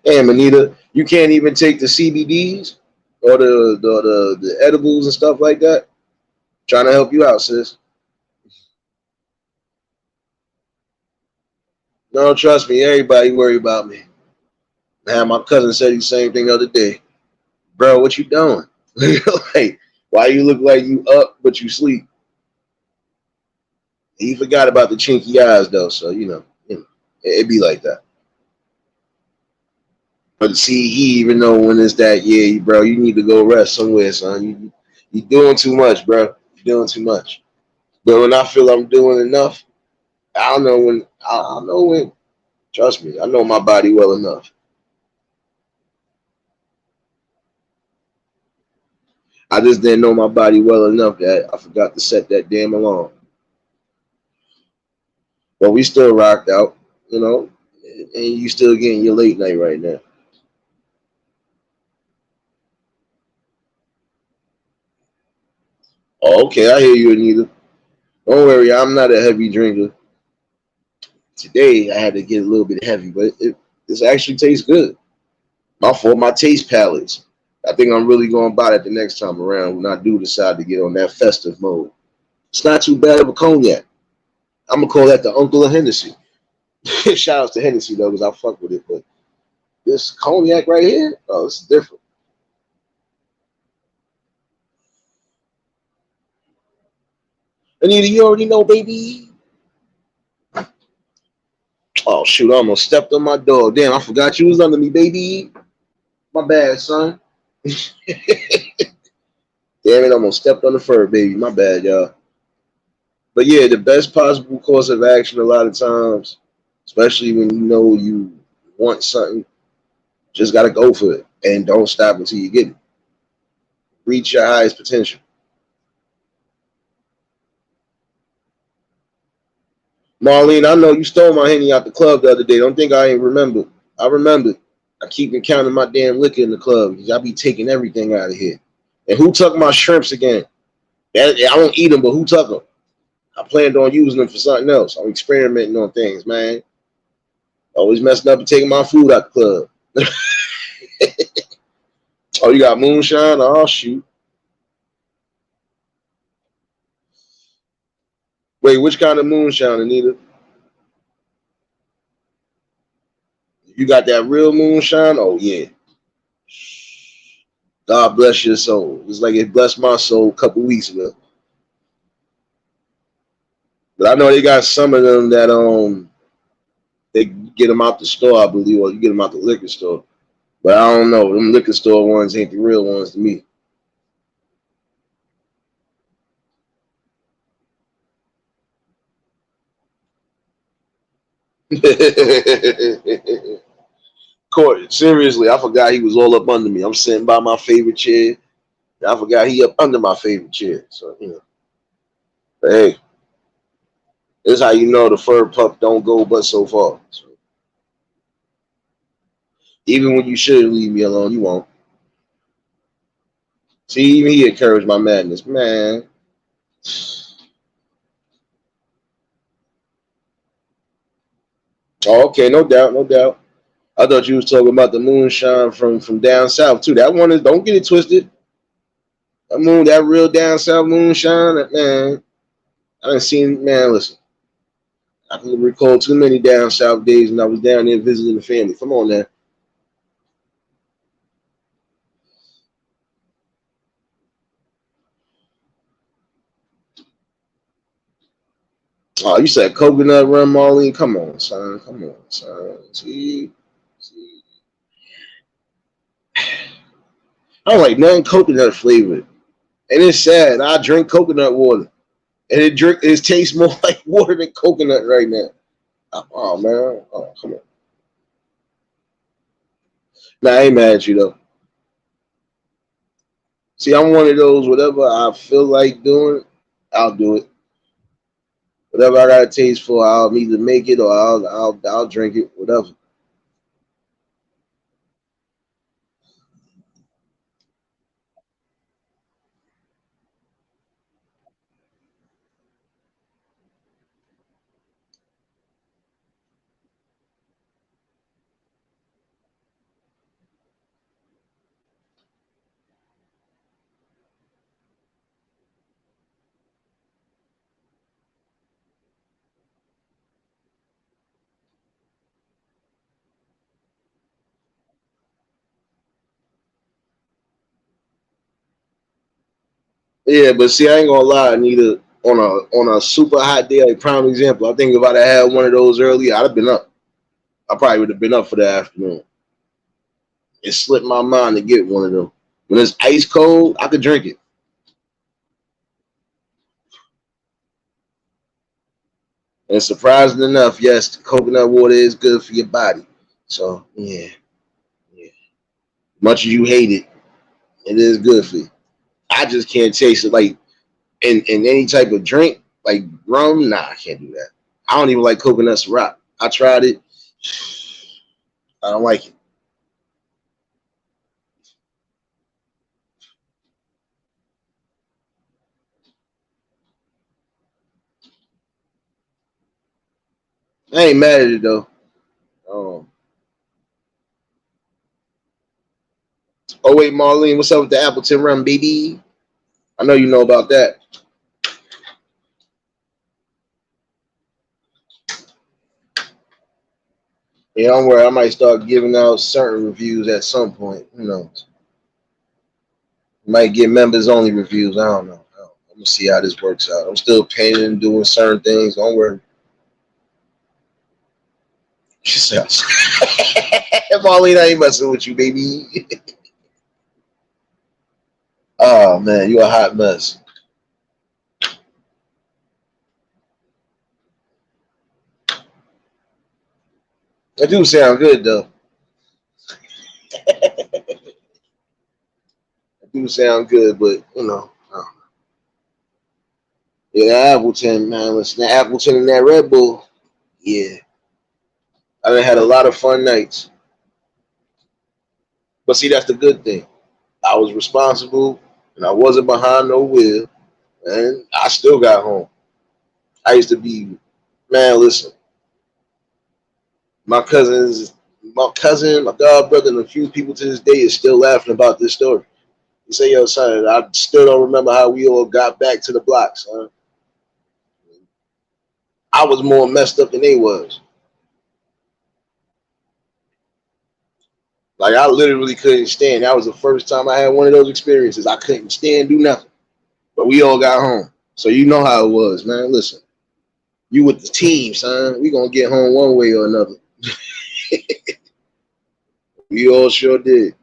Damn, Anita, you can't even take the CBDs or the edibles and stuff like that. Trying to help you out, sis. No, trust me, everybody worry about me. Man, my cousin said the same thing the other day. Bro, what you doing? Like, why you look like you up but you sleep? He forgot about the chinky eyes though, so it be like that. But see, he even know when it's that, yeah, bro, you need to go rest somewhere, son. You doing too much, bro. You doing too much. But when I feel I'm doing enough, I don't know when. I don't know when. Trust me, I know my body well enough. I just didn't know my body well enough that I forgot to set that damn alarm. But we still rocked out, you know, and you still getting your late night right now. Oh, okay, I hear you, Anita. Don't worry, I'm not a heavy drinker. Today I had to get a little bit heavy, but this actually tastes good. My fault, my taste palates. I think I'm really going to buy that the next time around when I do decide to get on that festive mode. It's not too bad of a cognac. I'm gonna call that the Uncle of Hennessy. Shout out to Hennessy though, because I fuck with it, but this cognac right here, oh, it's different. Anita, you already know, baby. Oh shoot, I almost stepped on my dog. Damn, I forgot you was under me, baby. My bad, son. Damn it, almost stepped on the fur, baby. My bad, y'all. But yeah, the best possible course of action a lot of times, especially when you know you want something, just gotta go for it and don't stop until you get it. Reach your highest potential. Marlene, I know you stole my Henny out the club the other day. Don't think I ain't remember. I remember. I keep counting my damn liquor in the club because I be taking everything out of here. And who took my shrimps again? I don't eat them, but who took them? I planned on using them for something else. I'm experimenting on things, man. Always messing up and taking my food out the club. Oh, you got moonshine? Oh, shoot. Wait, which kind of moonshine, Anita? You got that real moonshine? Oh, yeah. God bless your soul. It's like it blessed my soul a couple weeks ago. But I know they got some of them that they get them out the store, I believe, or you get them out the liquor store. But I don't know. Them liquor store ones ain't the real ones to me. Court, seriously, I forgot he was all up under me. I'm sitting by my favorite chair. I forgot he up under my favorite chair. So, you know. But hey, this is how you know the fur pup don't go but so far. So, even when you should leave me alone, you won't. See, even he encouraged my madness. Man. Oh, okay, no doubt, no doubt. I thought you was talking about the moonshine from down south too. That one is, don't get it twisted. That real down south moonshine, man. I done seen, man, listen. I can recall too many down south days when I was down there visiting the family. Come on now. Oh, you said coconut rum, Marlene? Come on, son. Come on, son. See. I don't like nothing coconut flavored. And it's sad. I drink coconut water. And it tastes more like water than coconut right now. Oh man. Oh, come on. Nah, I ain't mad at you though. See, I'm one of those, whatever I feel like doing, I'll do it. Whatever I got a taste for, I'll either make it or I'll drink it, whatever. Yeah, but see, I ain't gonna lie, neither on a super hot day, like prime example. I think if I'd have had one of those earlier, I'd have been up. I probably would have been up for the afternoon. It slipped my mind to get one of them. When it's ice cold, I could drink it. And surprising enough, yes, coconut water is good for your body. So yeah. Much as you hate it, it is good for you. I just can't taste it like in any type of drink, like rum. Nah, I can't do that. I don't even like coconut syrup. I tried it. I don't like it. I ain't mad at it though. Um, oh wait, Marlene, what's up with the Appleton rum, baby? I know you know about that. Yeah, don't worry. I might start giving out certain reviews at some point. Who knows? Might get members only reviews. I don't know. I'm gonna see how this works out. I'm still painting and doing certain things. Don't worry. She says, Marlene, I ain't messing with you, baby. Oh man, you a hot mess. That do sound good though. That do sound good, but yeah, that Appleton, man. Listen, that Appleton and that Red Bull. Yeah, I done had a lot of fun nights. But see, that's the good thing. I was responsible, and I wasn't behind no wheel, and I still got home. I used to be, man. Listen, my cousins, my god brother, and a few people to this day is still laughing about this story. You say, yo, son, I still don't remember how we all got back to the block, son. I was more messed up than they was. Like I literally couldn't stand. That was the first time I had one of those experiences. I couldn't stand, do nothing. But we all got home. So you know how it was, man. Listen, you with the team, son. We gonna get home one way or another. We all sure did.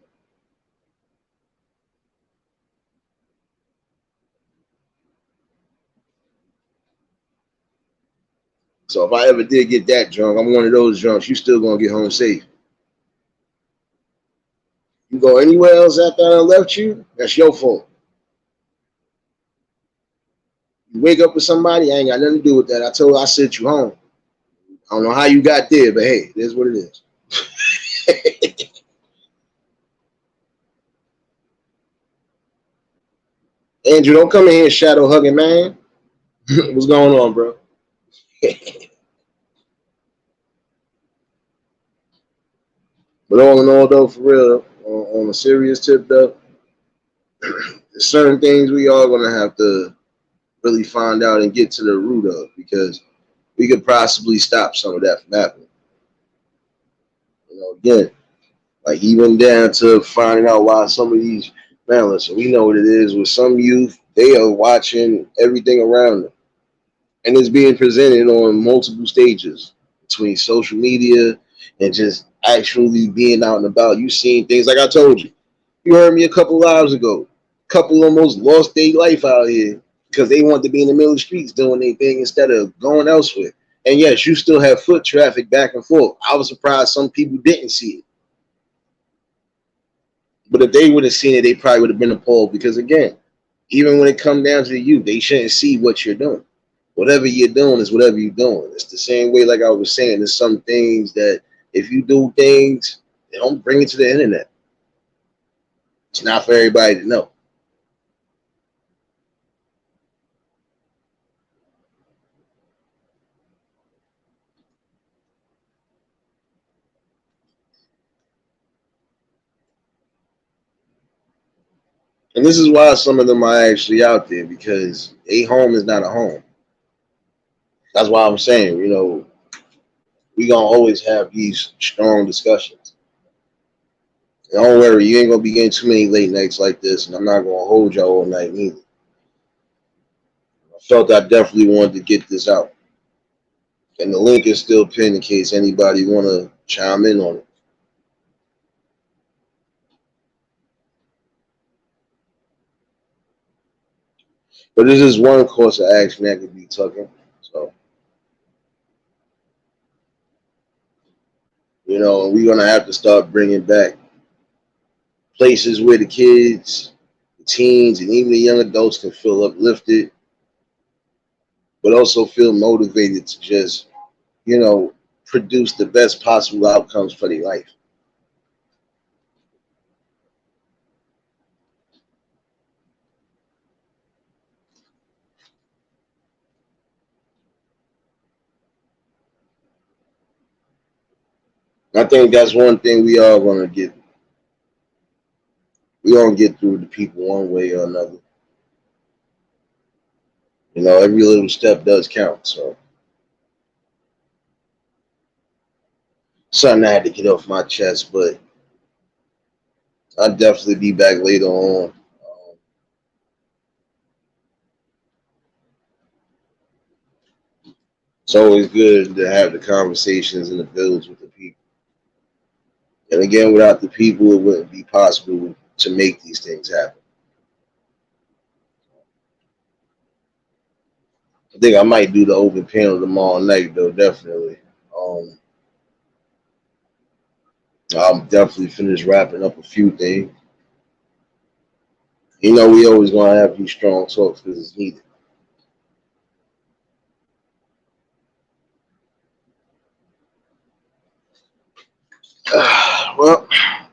So if I ever did get that drunk, I'm one of those drunks. You still gonna get home safe. You go anywhere else after I left you, that's your fault. You wake up with somebody, I ain't got nothing to do with that. I sent you home. I don't know how you got there, but hey, it is what it is. Andrew, don't come in here shadow hugging, man. What's going on, bro? But all in all, though, for real, on a serious tip, though, there's certain things we are gonna have to really find out and get to the root of because we could possibly stop some of that from happening. Again, like even down to finding out why some of these man, listen, we know what it is with some youth. They are watching everything around them, and it's being presented on multiple stages between social media and just actually being out and about. You seeing things like I told you. You heard me a couple lives ago. Couple almost lost their life out here because they wanted to be in the middle of the streets doing their thing instead of going elsewhere. And yes, you still have foot traffic back and forth. I was surprised some people didn't see it. But if they would have seen it, they probably would have been appalled because again, even when it comes down to you, they shouldn't see what you're doing. Whatever you're doing is whatever you're doing. It's the same way, like I was saying, there's some things that if you do things, they don't bring it to the internet. It's not for everybody to know. And this is why some of them are actually out there because a home is not a home. That's why I'm saying, we gonna always have these strong discussions. And don't worry, you ain't gonna be getting too many late nights like this, and I'm not gonna hold y'all all night neither. I felt I definitely wanted to get this out. And the link is still pinned in case anybody wanna chime in on it. But this is one course of action that could be taken. So, we're gonna have to start bringing back places where the kids, the teens, and even the young adults can feel uplifted, but also feel motivated to just, you know, produce the best possible outcomes for their life. I think that's one thing we are gonna get. We gonna get through the people one way or another. Every little step does count. So something I had to get off my chest, but I'll definitely be back later on. It's always good to have the conversations and the builds with the people. And again, without the people, it wouldn't be possible to make these things happen. I think I might do the open panel tomorrow night, though. Definitely. Um, I'm definitely finished wrapping up a few things. You know, we always gonna have these strong talks because it's needed. Well, I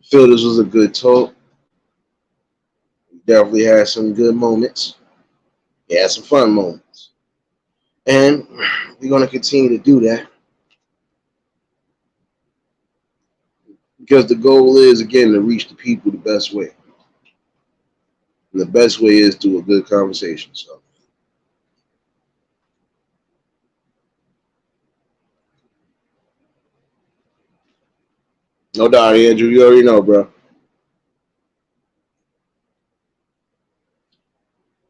feel this was a good talk. We definitely had some good moments. We had some fun moments, and we're gonna continue to do that because the goal is again to reach the people the best way. And the best way is through a good conversation. So, no doubt, Andrew, you already know, bro.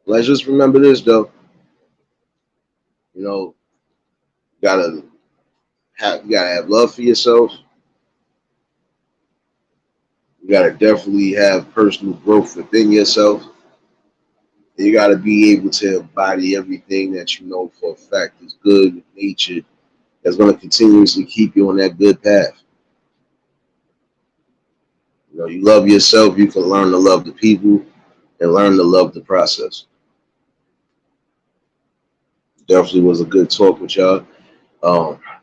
Let's just remember this, though. You know, gotta you gotta have love for yourself. You gotta definitely have personal growth within yourself. You gotta be able to embody everything that you know for a fact is good, nature, that's gonna continuously keep you on that good path. You know, you love yourself, you can learn to love the people and learn to love the process. Definitely was a good talk with y'all.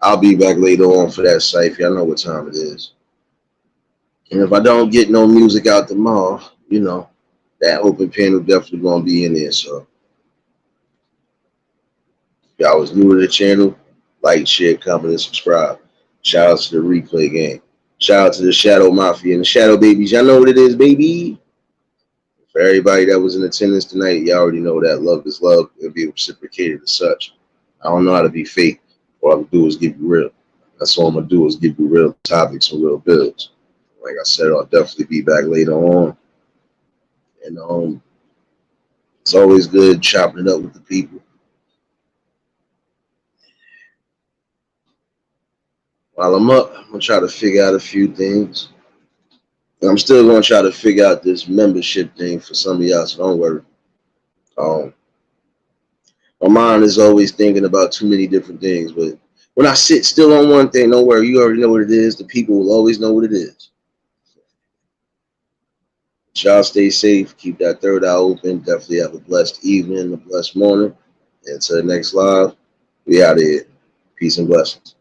I'll be back later on for that cipher. Y'all know what time it is. And if I don't get no music out tomorrow, you know, that open panel definitely gonna be in there. So if y'all was new to the channel, like, share, comment, and subscribe. Shout out to the replay game. Shout out to the Shadow Mafia and the Shadow Babies. Y'all know what it is, baby. For everybody that was in attendance tonight, y'all already know that love is love. It'll be reciprocated as such. I don't know how to be fake. All I can do is give you real. That's all I'm gonna do is give you real topics and real builds. Like I said, I'll definitely be back later on. And it's always good chopping it up with the people. While I'm up, I'm gonna try to figure out a few things. And I'm still gonna try to figure out this membership thing for some of y'all, so don't worry. Um, my mind is always thinking about too many different things, but when I sit still on one thing, don't worry, you already know what it is. The people will always know what it is. Y'all stay safe, keep that third eye open. Definitely have a blessed evening, a blessed morning. Until the next live, we out of here. Peace and blessings.